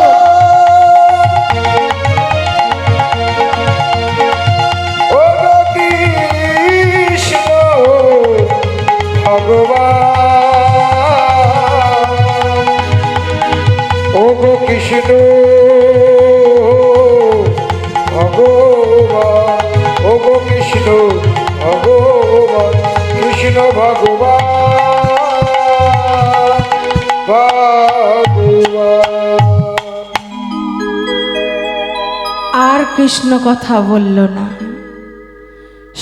ও গো কৃষ্ণ ভগবান, ও গো কৃষ্ণ ভগবান, ও গো কৃষ্ণ ভগবান, কৃষ্ণ ভগবান ভগবান। আর কৃষ্ণ কথা বলল না।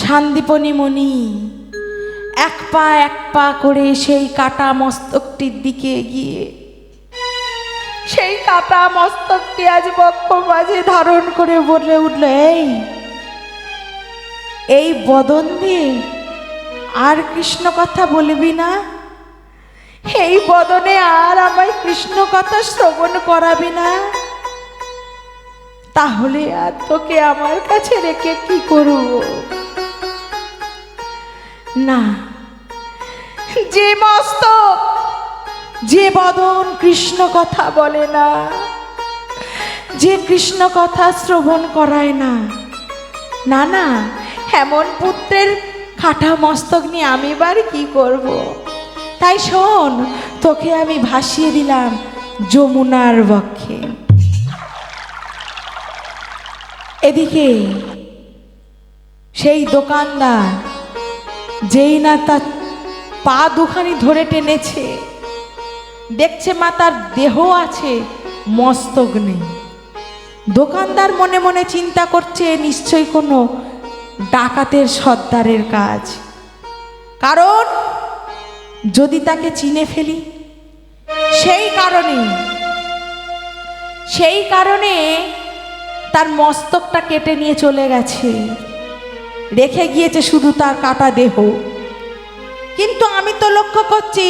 শান্তিপনি মুনি এক পা করে সেই কাটা মস্তকটির দিকে এগিয়ে সেই কাটা মস্তকটি আজ বক্ষ মাঝে ধারণ করে বলে উঠল, এই বদন দিয়ে আর কৃষ্ণ কথা বলবি না? এই বদনে আর আমায় কৃষ্ণ কথা শ্রবণ করাবি না? তাহলে আর তোকে আমার কাছে রেখে কি করব? না, যে মস্তক, যে বদন কৃষ্ণ কথা বলে না, যে কৃষ্ণ কথা শ্রবণ করায় না, না না, এমন পুত্রের কাটা মস্তক নিয়ে আমি এবার কি করব? তাই শোন, তোকে আমি ভাসিয়ে দিলাম যমুনার বক্ষে। এদিকে সেই দোকানদার যেই না তার পা দুখানি ধরে টেনেছে, দেখছে মা তার দেহ আছে, মস্তক নেই। দোকানদার মনে মনে চিন্তা করছে নিশ্চয়ই কোনো ডাকাতের সর্দারের কাজ, কারণ যদি তাকে চিনে ফেলি সেই কারণে তার মস্তকটা কেটে নিয়ে চলে গেছে, রেখে গিয়েছে শুধু তার কাটা দেহ। কিন্তু আমি তো লক্ষ্য করছি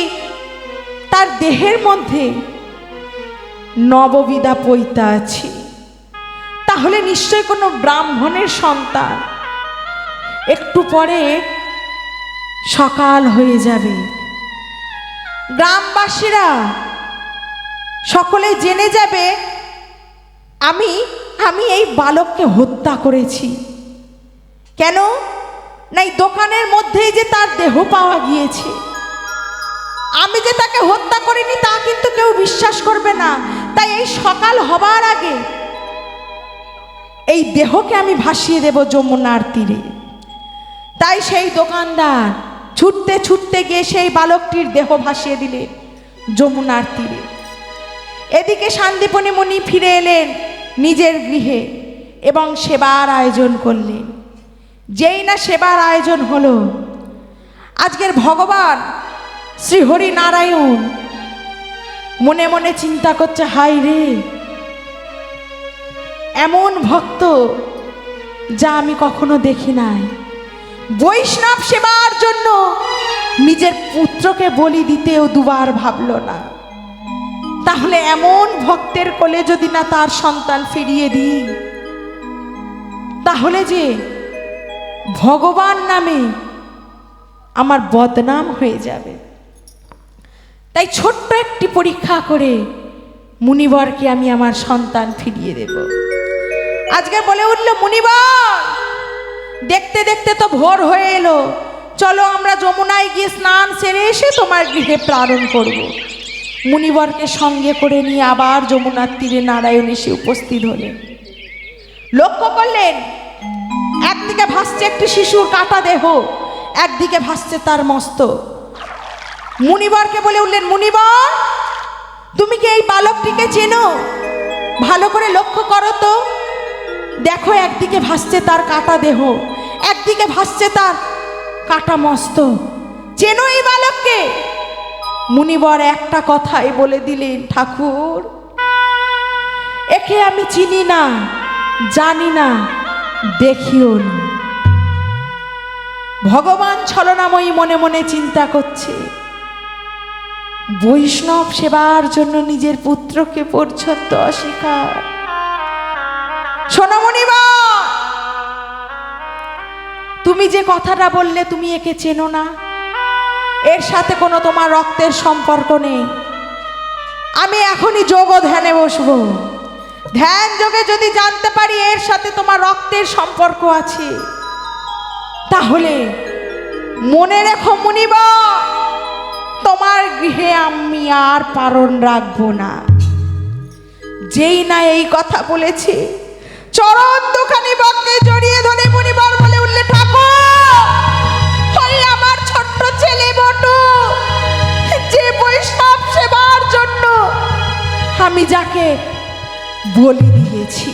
তার দেহের মধ্যে নববিধা পৈতা আছে, তাহলে নিশ্চয় কোনো ব্রাহ্মণের সন্তান। একটু পরে সকাল হয়ে যাবে, গ্রামবাসীরা সকলে জেনে যাবে আমি এই বালককে হত্যা করেছি। কেন না, এই দোকানের মধ্যেই যে তার দেহ পাওয়া গিয়েছে। আমি যে তাকে হত্যা করিনি তা কিন্তু কেউ বিশ্বাস করবে না। তাই এই সকাল হবার আগে এই দেহকে আমি ভাসিয়ে দেব যমুনার তীরে। তাই সেই দোকানদার ছুটতে ছুটতে গিয়ে সেই বালকটির দেহ ভাসিয়ে দিলেন যমুনার তীরে। এদিকে শান্তিপনি মুনি ফিরে এলেন নিজের গৃহে এবং সেবার আয়োজন করলেন। যেই না সেবার আয়োজন হলো, আজকের ভগবান শ্রী হরি নারায়ণ মনে মনে চিন্তা করছে, হাই রে, এমন ভক্ত যা আমি কখনো দেখি নাই। বৈষ্ণব সেবার জন্য নিজের পুত্রকে বলি দিতেও দুবার ভাবল না। তাহলে এমন ভক্তের কোলে যদি না তার সন্তান ফিরিয়ে দিই, তাহলে যে ভগবান নামে আমার বদনাম হয়ে যাবে। তাই ছোট্ট একটি পরীক্ষা করে মুনিবরকে আমি আমার সন্তান ফিরিয়ে দেব। আজকে বলে উঠল, মুনিবর, দেখতে দেখতে তো ভোর হয়ে এলো, চলো আমরা যমুনায় গিয়ে স্নান সেরে এসে তোমার গৃহে প্রারণ করব। মুনিবরকে সঙ্গে করে নিয়ে আবার যমুনার তীরে নারায়ণ এসে উপস্থিত হলেন। লক্ষ্য করলেন একদিকে ভাসছে একটি শিশুর কাটা দেহ, একদিকে ভাসছে তার মস্তক। মুনিবরকে বলে উঠলেন, মুনিবর, তুমি কি এই বালকটিকে চেনো? ভালো করে লক্ষ্য করো তো, দেখো একদিকে ভাসছে তার কাটা দেহ, একদিকে ভাসছে তার কাটা মস্তক। চেনো এই বালককে? মুনিবর একটা কথাই বলে দিলেন, ঠাকুর, একে আমি চিনি না, জানি না, দেখিও না। ভগবান ছলনাময়ী মনে মনে চিন্তা করছে, বৈষ্ণব সেবার জন্য নিজের পুত্রকে পর্যন্ত অস্বীকার। শোনো মুনিবর, তুমি যে কথাটা বললে তুমি একে চেনো না, এর সাথে কোনো তোমার রক্তের সম্পর্ক নেই। আমি এখনই যোগ ও ধ্যানে বসবো। ধ্যান যোগে যদি জানতে পারি এর সাথে তোমার রক্তের সম্পর্ক আছে, তাহলে মনে রেখো মুনিবর, তোমার গৃহে আমি আর পারণ রাখবো না। যেই না এই কথা বলেছে, চরণ দুখানি বক্ষে জড়িয়ে ধরে মুনিবর বলে উঠলে, ঠাকুর, ওই আমার ছোট্ট ছেলে বটু, যে বৈষ্ণব সেবার জন্য আমি যাকে বলি দিয়েছি।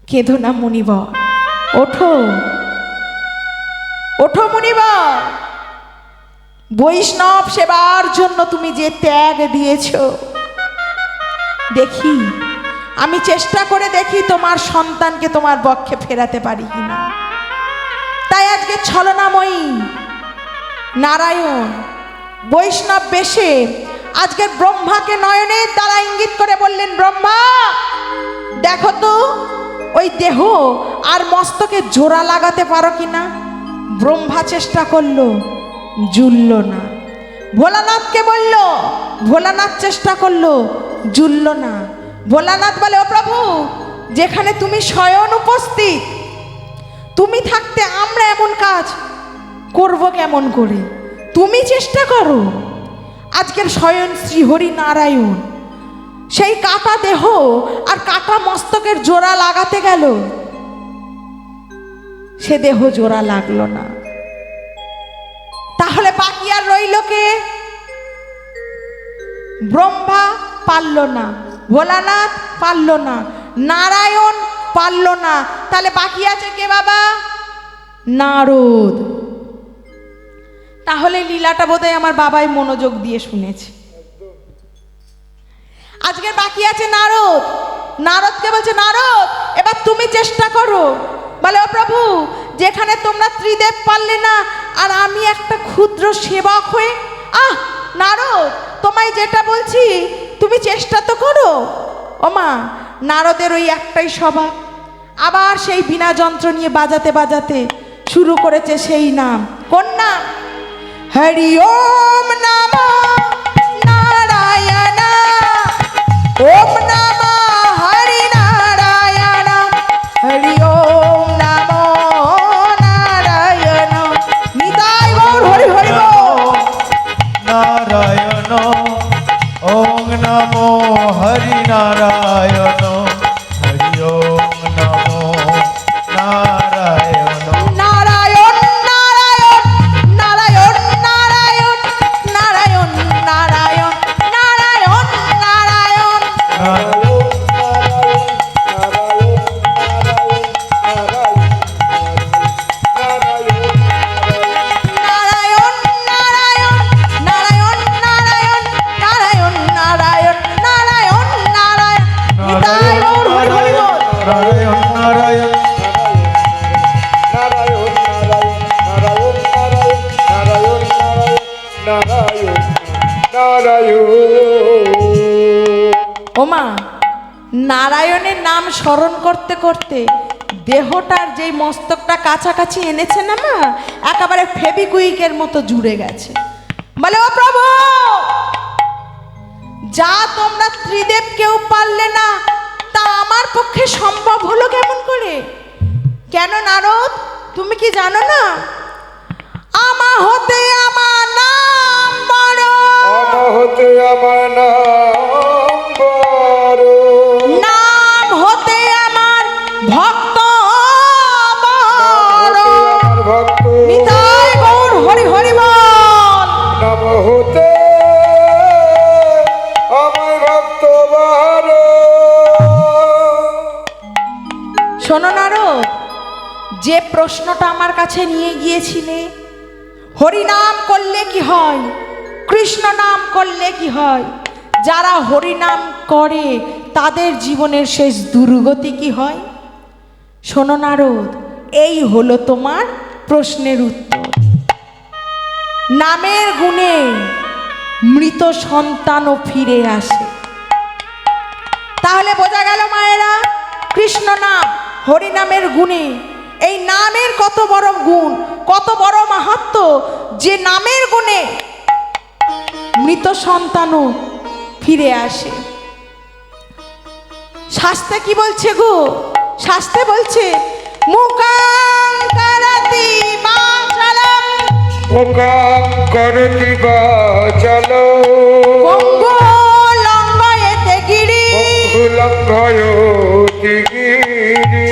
কেঁদো না মুনিবর, ওঠো, ওঠো মুনিবর, বৈষ্ণব সেবার জন্য তুমি যে ত্যাগ দিয়েছ, দেখি, আমি চেষ্টা করে দেখি তোমার সন্তানকে তোমার বক্ষে ফেরাতে পারি কিনা। তাই আজকে ছলনাময়ী নারায়ণ বৈষ্ণব বেশে আজকের ব্রহ্মাকে নয়নের দ্বারা ইঙ্গিত করে বললেন, ব্রহ্মা, দেখো তো ওই দেহ আর মস্তকে জোড়া লাগাতে পারো কিনা। ব্রহ্মা চেষ্টা করলো, জুলল না। ভোলানাথকে বলল, ভোলানাথ চেষ্টা করলো, জুলল না। ভোলানাথ বলে, ও প্রভু, যেখানে তুমি স্বয়ং উপস্থিত, তুমি থাকতে আমরা এমন কাজ করব কেমন করে? তুমি চেষ্টা করো। আজকের স্বয়ং শ্রীহরি নারায়ণ সেই কাটা দেহ আর কাটা মস্তকের জোড়া লাগাতে গেল, সে দেহ জোড়া লাগলো না। তাহলে বাকি আর রইল কে? ব্রহ্মা পারল না, ভোলানাথ পারল না, নারায়ণ পারল না। তাহলে বাকি আছে কে বাবা? নারদ। তাহলে লীলাটা বোধহয় আমার বাবাই মনোযোগ দিয়ে শুনেছে। আজকের বাকি আছে নারদ। নারদকে বলছে, নারদ, এবার তুমি চেষ্টা করো। বলে, ও প্রভু, যেখানে তোমরা ত্রিদেব পারলে না আর আমি একটা ক্ষুদ্র সেবক হয়ে, নারদ, তোমায় যেটা বলছি তুমি চেষ্টা তো করো। ওমা, নারদের ওই একটাই স্বভাব, আবার সেই বীণা যন্ত্র নিয়ে বাজাতে বাজাতে শুরু করেছে সেই নাম। কোন নাম? হরি ওম নমঃ নারায়ণ, ওম নমঃ হরি নারায়ণ, হরি ওম নমঃ নারায়ণ। নিতাই গৌর হরি হরি বল। নারায়ণ। ওমা, নারায়ণের নাম স্মরণ করতে করতে দেহটার যেই মস্তকটা কাছাকাছি এনেছে না মা, একেবারে ফেবিকুইকের মতো জুড়ে গেছে। বলে, ও প্রভু, যা তোমরা ত্রিদেব কেউ পারলে না, তা আমার পক্ষে সম্ভব হলো কেমন করে? কেন নারদ, তুমি কি জানো না? আমা হতে আমার নাম বড়, আমা হতে আমার নাম বড়, নাম হতে আমার ভক্ত বড়। আমার ভক্ত নিতাই গৌর হরি হরি বল। নাম হতে আমার ভক্ত বড়। শোনো নারদ, যে প্রশ্নটা আমার কাছে নিয়ে গিয়েছিলে, হরি নাম করলে কি হয়, কৃষ্ণ নাম করলে কি হয়, যারা হরি নাম করে তাদের জীবনের শেষ দুর্গতি কি হয়? শোনো নারদ, এই হলো তোমার প্রশ্নের উত্তর। নামের গুণে মৃত সন্তানও ফিরে আসে। তাহলে বোঝা গেল মায়েরা, কৃষ্ণ নাম হরি নামের গুণে, এই নামের কত বড় গুণ, কত বড় মাহাত্ম্য, যে নামের গুণে মৃত সন্তানও ফিরে আসে। শাস্ত্রে কি বলছে গো? শাস্ত্রে বলছে, মুকাং কারাতি বাচালম মুকাং করতি বাচালো পঙ্গু লঙ্ঘয়েতে গিরি লঙ্ঘয়তি গিরি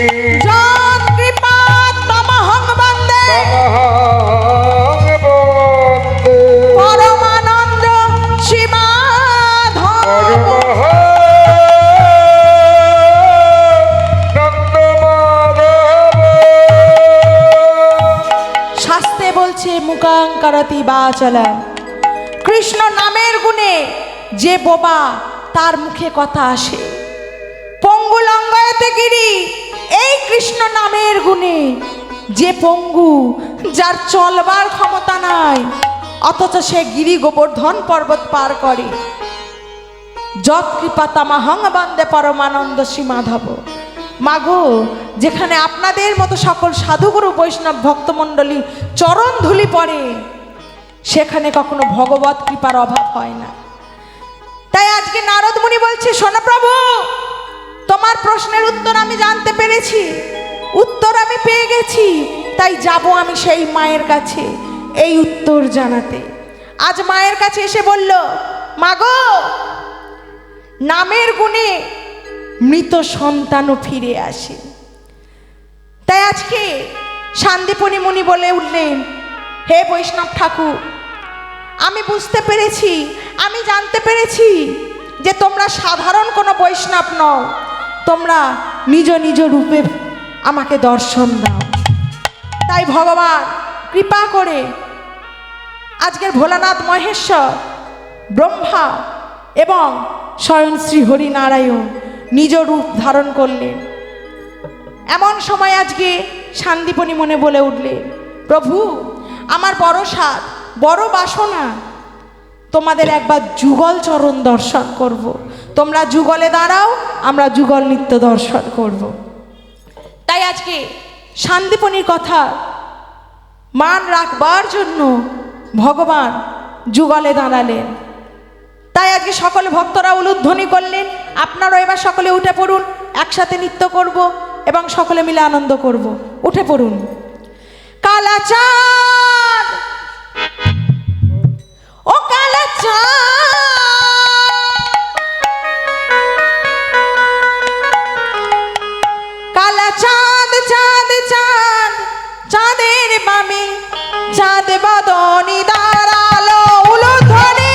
যৎ কৃপা তমহং বন্দে তমহং বন্দে পরমানন্দ সীমাধব। শাস্ত্রে বলছে, মুকাং কারতি বাচালম, কৃষ্ণ নামের গুণে যে বোবা তার মুখে কথা আসে। পঙ্গু লঙ্ঘয়তে গিরি, এই কৃষ্ণ নামের গুণে যে পঙ্গু, যার চলবার ক্ষমতা নাই, অথচ সে গিরি গোবর্ধন পর্বত পার করে। যৎ কৃপা তামাহং বন্দে পরমানন্দ সীমাধব। মাগো, যেখানে আপনাদের মতো সকল সাধুগুরু বৈষ্ণব ভক্তমণ্ডলী চরণ ধুলি পড়ে, সেখানে কখনো ভগবত কৃপার অভাব হয় না। তাই আজকে নারদ মুনি বলছে, শোনো প্রভু, তোমার প্রশ্নের উত্তর আমি জানতে পেরেছি, উত্তর আমি পেয়ে গেছি, তাই যাব আমি সেই মায়ের কাছে এই উত্তর জানাতে। আজ মায়ের কাছে এসে বলল, মাগো, নামের গুণে মৃত সন্তানও ফিরে আসে। তাই আজকে শান্তিপনি মুনি বলে উঠলেন, হে বৈষ্ণব ঠাকুর, আমি বুঝতে পেরেছি, আমি জানতে পেরেছি যে তোমরা সাধারণ কোনো বৈষ্ণব নও, তোমরা নিজ নিজ রূপে আমাকে দর্শন দাও। তাই ভগবান কৃপা করে আজকের ভোলানাথ মহেশ্বর, ব্রহ্মা এবং স্বয়ং শ্রী হরিনারায়ণ নিজ রূপ ধারণ করলেন। এমন সময় আজকে শান্তিপনি মনে বলে উঠলেন, প্রভু, আমার বড় সাধ, বড় বাসনা, তোমাদের একবার যুগল চরণ দর্শন করব। তোমরা যুগলে দাঁড়াও, আমরা যুগল নিত্য দর্শন করব। তাই আজকে শান্তিপনির কথা মান রাখবার জন্য ভগবান যুগলে দাঁড়ালেন। তাই আজকে সকল ভক্তরা উলুধ্বনি করলেন। আপনারাও এবার সকলে উঠে পড়ুন, একসাথে নৃত্য করব এবং সকলে মিলে আনন্দ করব। উঠে পড়ুন। কালাচাঁদ, ও কালাচাঁদ, চাঁদ চাঁদ চাঁদের বামে চাঁদ বদনি দাঁড়ালো। উলুধ্বনি।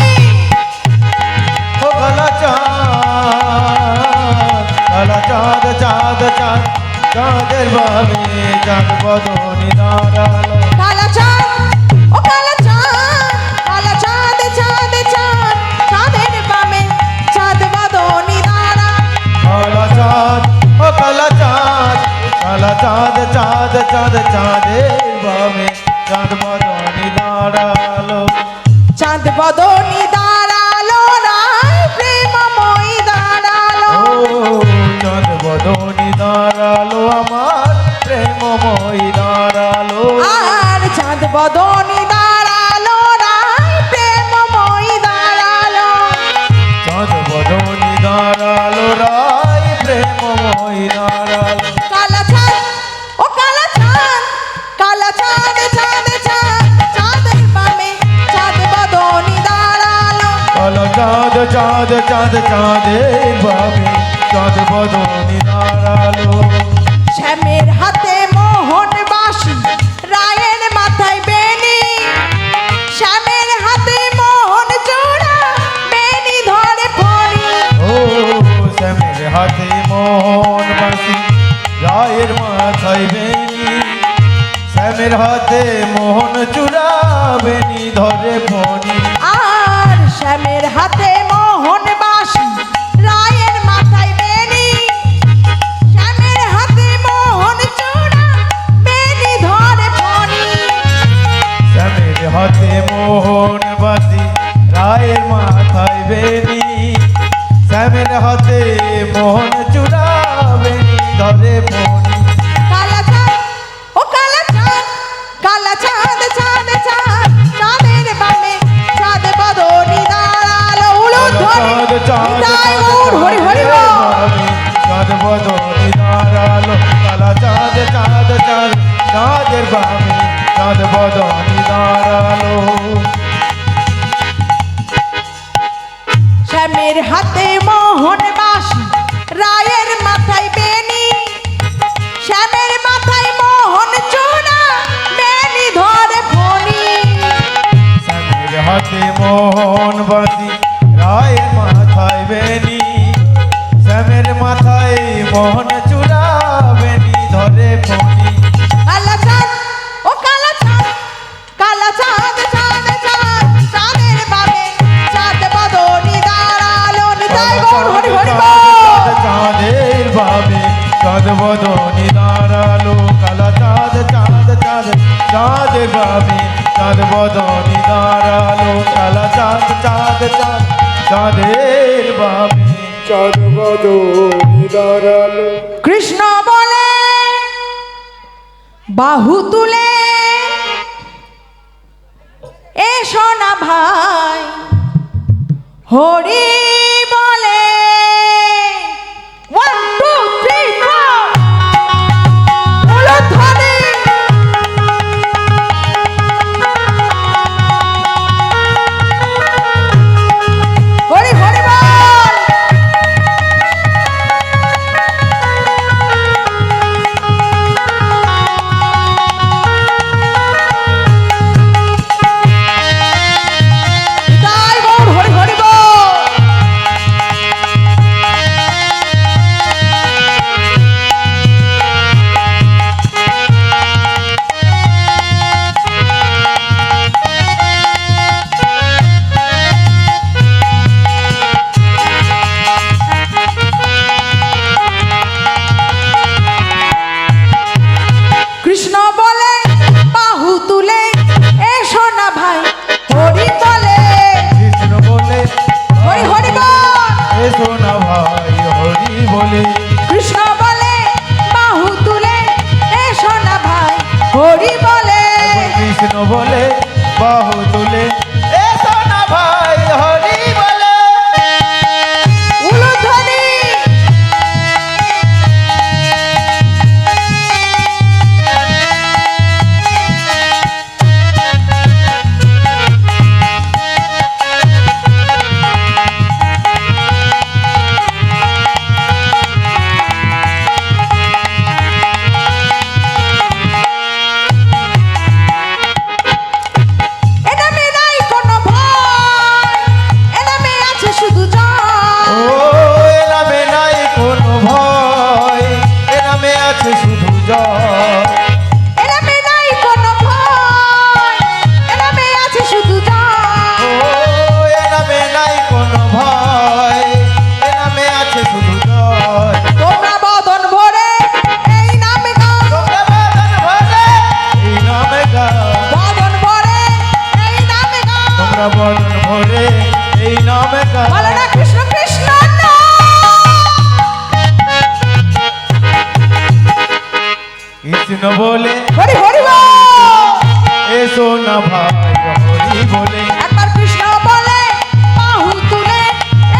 ও কালা চাঁদ চাঁদ চাঁদ চাঁদের বামে চাঁদ বদনি দাঁড়ালো। কালাচাঁদ, ও কালাচাঁদ, কালাচাঁদ চাঁদ চাঁদ চাঁদের বামে চাঁদ বদনি দাঁড়া। কালা চাঁদ, ও কালা চাঁদ, কালা চাঁদ চাঁদ চাঁদ চাঁদের বামে চাঁদ বদনি দাঁড়ালো। চাঁদ বদনি দাঁড়ালো। দাঁড়ালো আমার প্রেমময় দাঁড়ালো আর চাঁদ বদনি দাঁড়ালো রায় প্রেমময় দাঁড়ালো। চাঁদ বদনি দাঁড়ালো রায় প্রেমময় দাঁড়ালো কালা চাঁদ ও কালা চাঁদ, কালা চাঁদ চাঁদ চাঁদ, চাঁদের বামে চাঁদ বদনি দাঁড়ালো। কালো চাঁদ চাঁদ চাঁদ চাঁদের বাবে চাঁদ বদনি দাঁড়ালো শ্যামের হাতে মোহন বাসি, রায়ের মাথায় বেনি। শ্যামের হাতে মোহন চূড়া, বেনি ধরে ফণি। ও শ্যামের হাতে মোহন বাসি রায়ের মাথায় বেনি শ্যামের হাতে মোহন চূড়া বেনি ধরে ফণি আর শ্যামের হাতে মোহন বাসি, রায়ের মাথায় বেনি। শ্যামের হাতে মোহন চূড়া, বেনি ধরে ফণি। শ্যামের হাতে মোহন বাসি রায়ের মাথায় বেনি শ্যামের হাতে মোহন চূড়া বেনি ধরে ফণি কালা চাঁদ ও কালা চাঁদ, কালা চাঁদ চাঁদ চাঁদ, চাঁদের বামে চাঁদ বদনি দাঁড়ালো। উলুধ্বনি নিতাই গৌর হরি হরি বল। চাঁদ বদনি দাঁড়ালো কালা চাঁদ চাঁদ চাঁদ চাঁদের বামে চাঁদ বদনি দাঁড়ালো শ্যামের হাতে মোহন বাসি, রায়ের মাথায় বেনি। শ্যামের মাথায় মোহন চূড়া, বেনি ধরে ফণি। শ্যামের হাতে মোহন বাসি রায়ের মাথায় বেনি শ্যামের মাথায় মোহন চূড়া বেনি ধরে ফণি কালা চাঁদ ও কালা চাঁদ, কালা চাঁদ চাঁদ চাঁদ, চাঁদের বামে চাঁদ বদনি দাঁড়ালো। নিতাই গৌর হরি হরি বল। চাঁদের বাবে চাঁদ বদনি দাঁড়ালো কালা চাঁদ চাঁদ চাঁদ চাঁদের বাবে চাঁদ বদনি দাঁড়ালো কালা চাঁদ চাঁদ চাঁদ চাঁদের বাবে চাঁদ বদনি দাঁড়ালো কৃষ্ণ বলে বাহু তুলে, এসো না ভাই। হরি বলে 1 2 3 4 উলুধ্বনি। হরি হরি বল। নিতাই গৌর হরি হরি বল। কৃষ্ণ বলে বাহু তুলে, এসো না ভাই। হরি বলে কৃষ্ণ বলে হরি হরি বল। এসো না ভাই হরি বলে কৃষ্ণ বলে বাহু তুলে, এসো না ভাই। হরি বলে কৃষ্ণ বলে বাহু তুলে এসো না ভাই হরি বলে উলুধ্বনি। এটা কৃষ্ণ বলে হরি হরি বল। এসো না ভাই হরি বলে একবার কৃষ্ণ বলে বাহু তুলে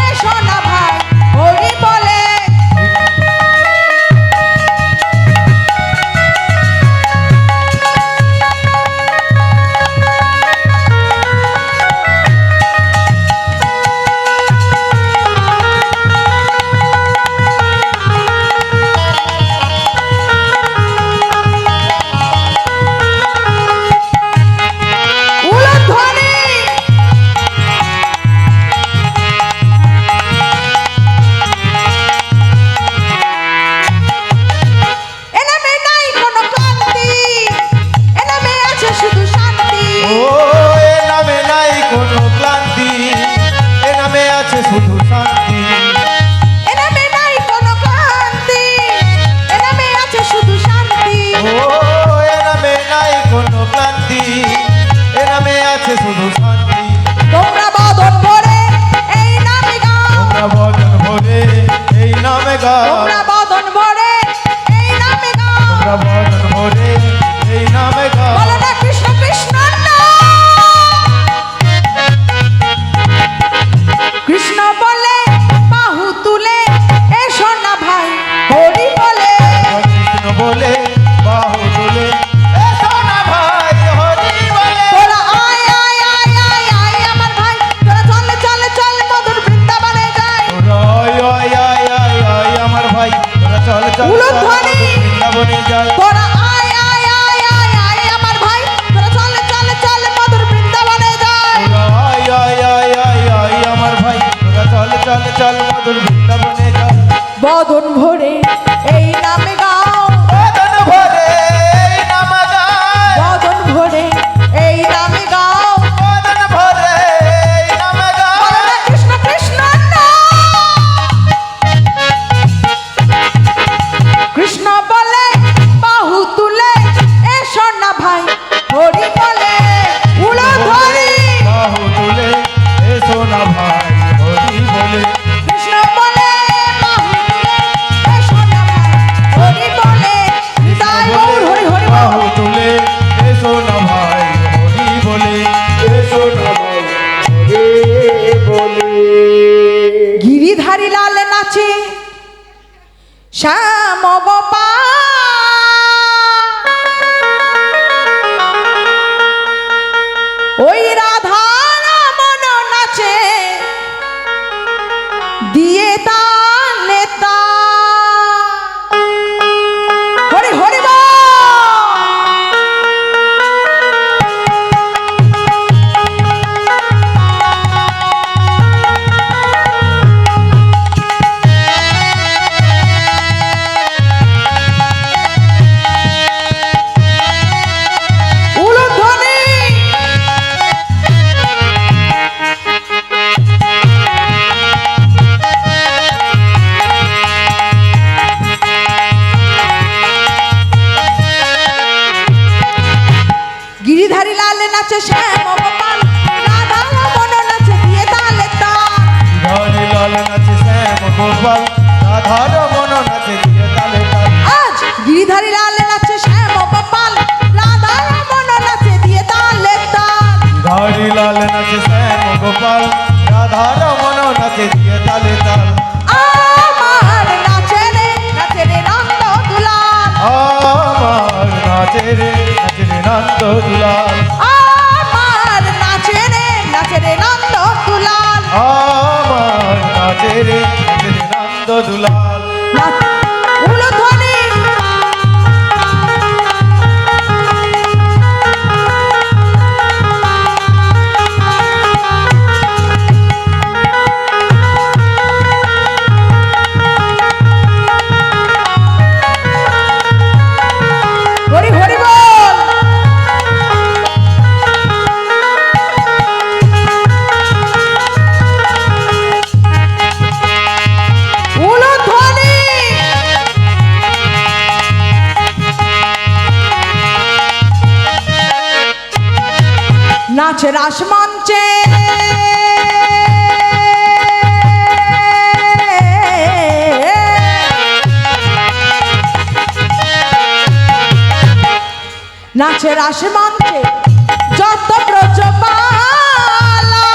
এসো না ভাই হরি বলে। উলধ্বনি এ নামে নাই কোনো ক্লান্তি, এ নামে আছে শুধু শান্তি। ও এ নামে নাই কোনো ক্লান্তি এ নামে আছে শুধু শান্তি এ নামে নাই কোনো ক্লান্তি, এ নামে আছে শুধু শান্তি। ও এ নামে নাই কোনো ক্লান্তি এ নামে আছে শুধু শান্তি তোমরা বদন ভরে এই নামে গাও, তোমরা বদন ভরে এই নামে গাও তোমরা বদন ভরে এই নামে গাও। তোমরা বদন ভরে এই নামে গাও বলো না কৃষ্ণ কৃষ্ণ নাম। কৃষ্ণ বলে বাহু তুলে এসো না ভাই হরি বলে। কৃষ্ণ বলে বাহু তুলে এসো না ভাই হরি বলে তোরা আয় আয় আয় আয় আয় আমার ভাই, তোরা চলে চলে চলে মধুর বৃন্দাবনে যায়। তোরা আয় আয় আয় আয় আয় আমার ভাই তোরা চল চল উলধ্বনি। বৃন্দাবনে যায় তোরা আয় আয় আয় আয় আয় আমার ভাই, তোরা চলে চলে চলে মধুর বৃন্দাবনে যায়। তোরা আয় আয় আয় আয় আয় আমার ভাই তোরা চল চল চল মধুর বৃন্দাবনে যায় বদন ভরে এই নামে গাও, বদন ভরে এই নামে গায় বদন ভরে এই নামে গাও। বদন ভরে এই নামে বলো গায় না কৃষ্ণ কৃষ্ণ নাম। কৃষ্ণ বলে বাহু তুলে এসো না ভাই হরি বলে। উলধ্বনি বাহু তুলে এসো না ভাই হরি বলে কৃষ্ণ বলে বাহু তুলে এসো না ভাই হরি বলে। নিতাই গৌর হরি হরি বল। বাহু তুলে এসো না ভাই হরি বলে এসো না ভাই হরে বলে। গিরিধারী লাল নাচে শ্যাম গোপাল, ওই রাধা রমন নাচে দিয়ে তালে তাল। হরি হরি বল। উলধ্বনি গিরিধারী লাল নাচে শ্যাম গোপাল, রাধা রমন নাচে দিয়ে তালে তাল। ধরে লাল নাচে শ্যাম গোপাল রাধা রমন নাচে দিয়ে তালে তাল আজ গিরিধারী লাল নাচে শ্যাম গোপাল, রাধা রমন নাচে দিয়ে তালে তাল। ধরে লাল নাচে শ্যাম গোপাল রাধা রমন নাচে দিয়ে তালে তাল আমার নাচে রে নন্দ দুলাল, আমার নাচে রে নন্দ দুলাল আমার নাচে রে নন্দ দুলাল। আমার নাচে রে নন্দ দুলাল উলধ্বনি হরি হরি বল। উলধ্বনি নাচ রাসমঞ্চে নাচের আসে মঞ্চে যত ব্রজবালা,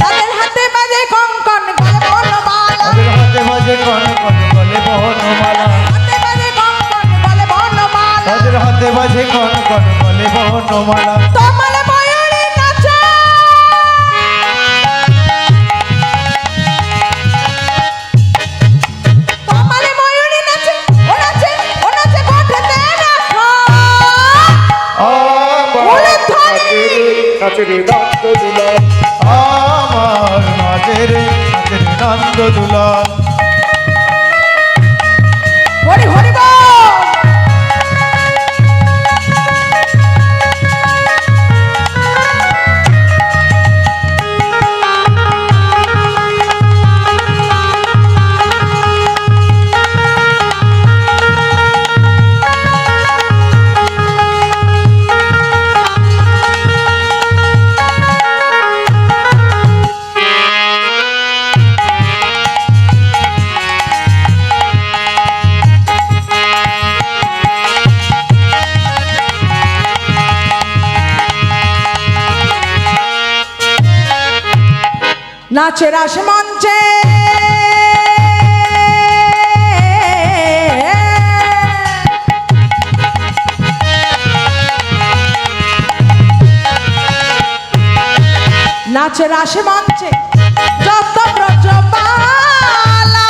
তাদের হাতে বাজে কঙ্কন গলে বনমালা, তাদের হাতে বাজে কন কন বলে বনমালা, হাতে বাজে কঙ্কন গলে বনমালা, তাদের হাতে বাজে কন কন বলে বনমালা। তমালে ময়ূরী নাচে, তমালে ময়ূরী নাচে, ও নাচে, ও নাচে গোঠেতে রাখো। আমার নাচের নাচের নন্দ দুলাল, আমার নাচের নাচের নন্দ দুলাল। হরি হরি বল। নাচের আসে মঞ্চে নাচের আসে মঞ্চে যত ব্রজবালা,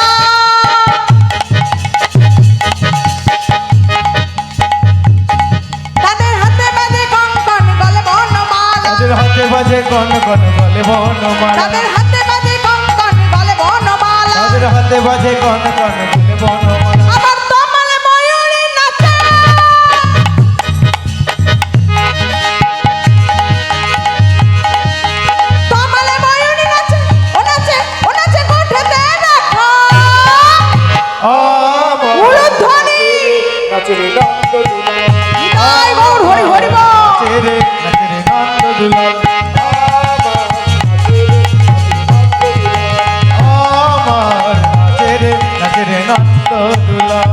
তাদের হাতে বাজে কঙ্কন গলে বনমালা, তাদের হাতে বাজে কন কন বলে বনমালা, তাদের হাতে বাজে কঙ্কন গলে বনমালা, তাদের হাতে বাজে কন কন বলে বনমালা। আবার তমালে ময়ূরী নাচে, তমালে ময়ূরী নাচে, ও নাচে, ও নাচে গোঠেতে রাখো। আমার উলুধ্বনি নাচের নন্দ দুলাল, নিতাই গৌর হরি হরি বল। নাচের নাচের নন্দ দুলাল, আমার নাচের নাচের নন্দ দুলাল।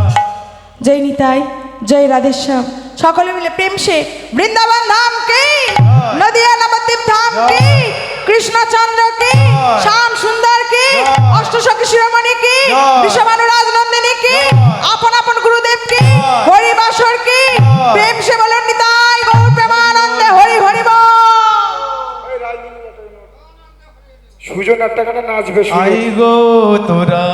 জয় নিতাই, জয় রাধেশ্যাম। সকলে মিলে প্রেম সে বৃন্দাবন ধাম কি, নদিয়া নবদ্বীপ ধাম কি, কৃষ্ণচন্দ্র কি, শ্যাম সুন্দর কি, অষ্টসখী শিরোমণি কি, বিষমানু রাজনন্দিনী কি, আপন আপন গুরুদেব কি, হরি বাসর কি, প্রেম সে বলেন নিতাই গৌর প্রেমানন্দে হরি হরি বল। সুজন একটা গানে নাচবে, সুজন। আই গো তোরা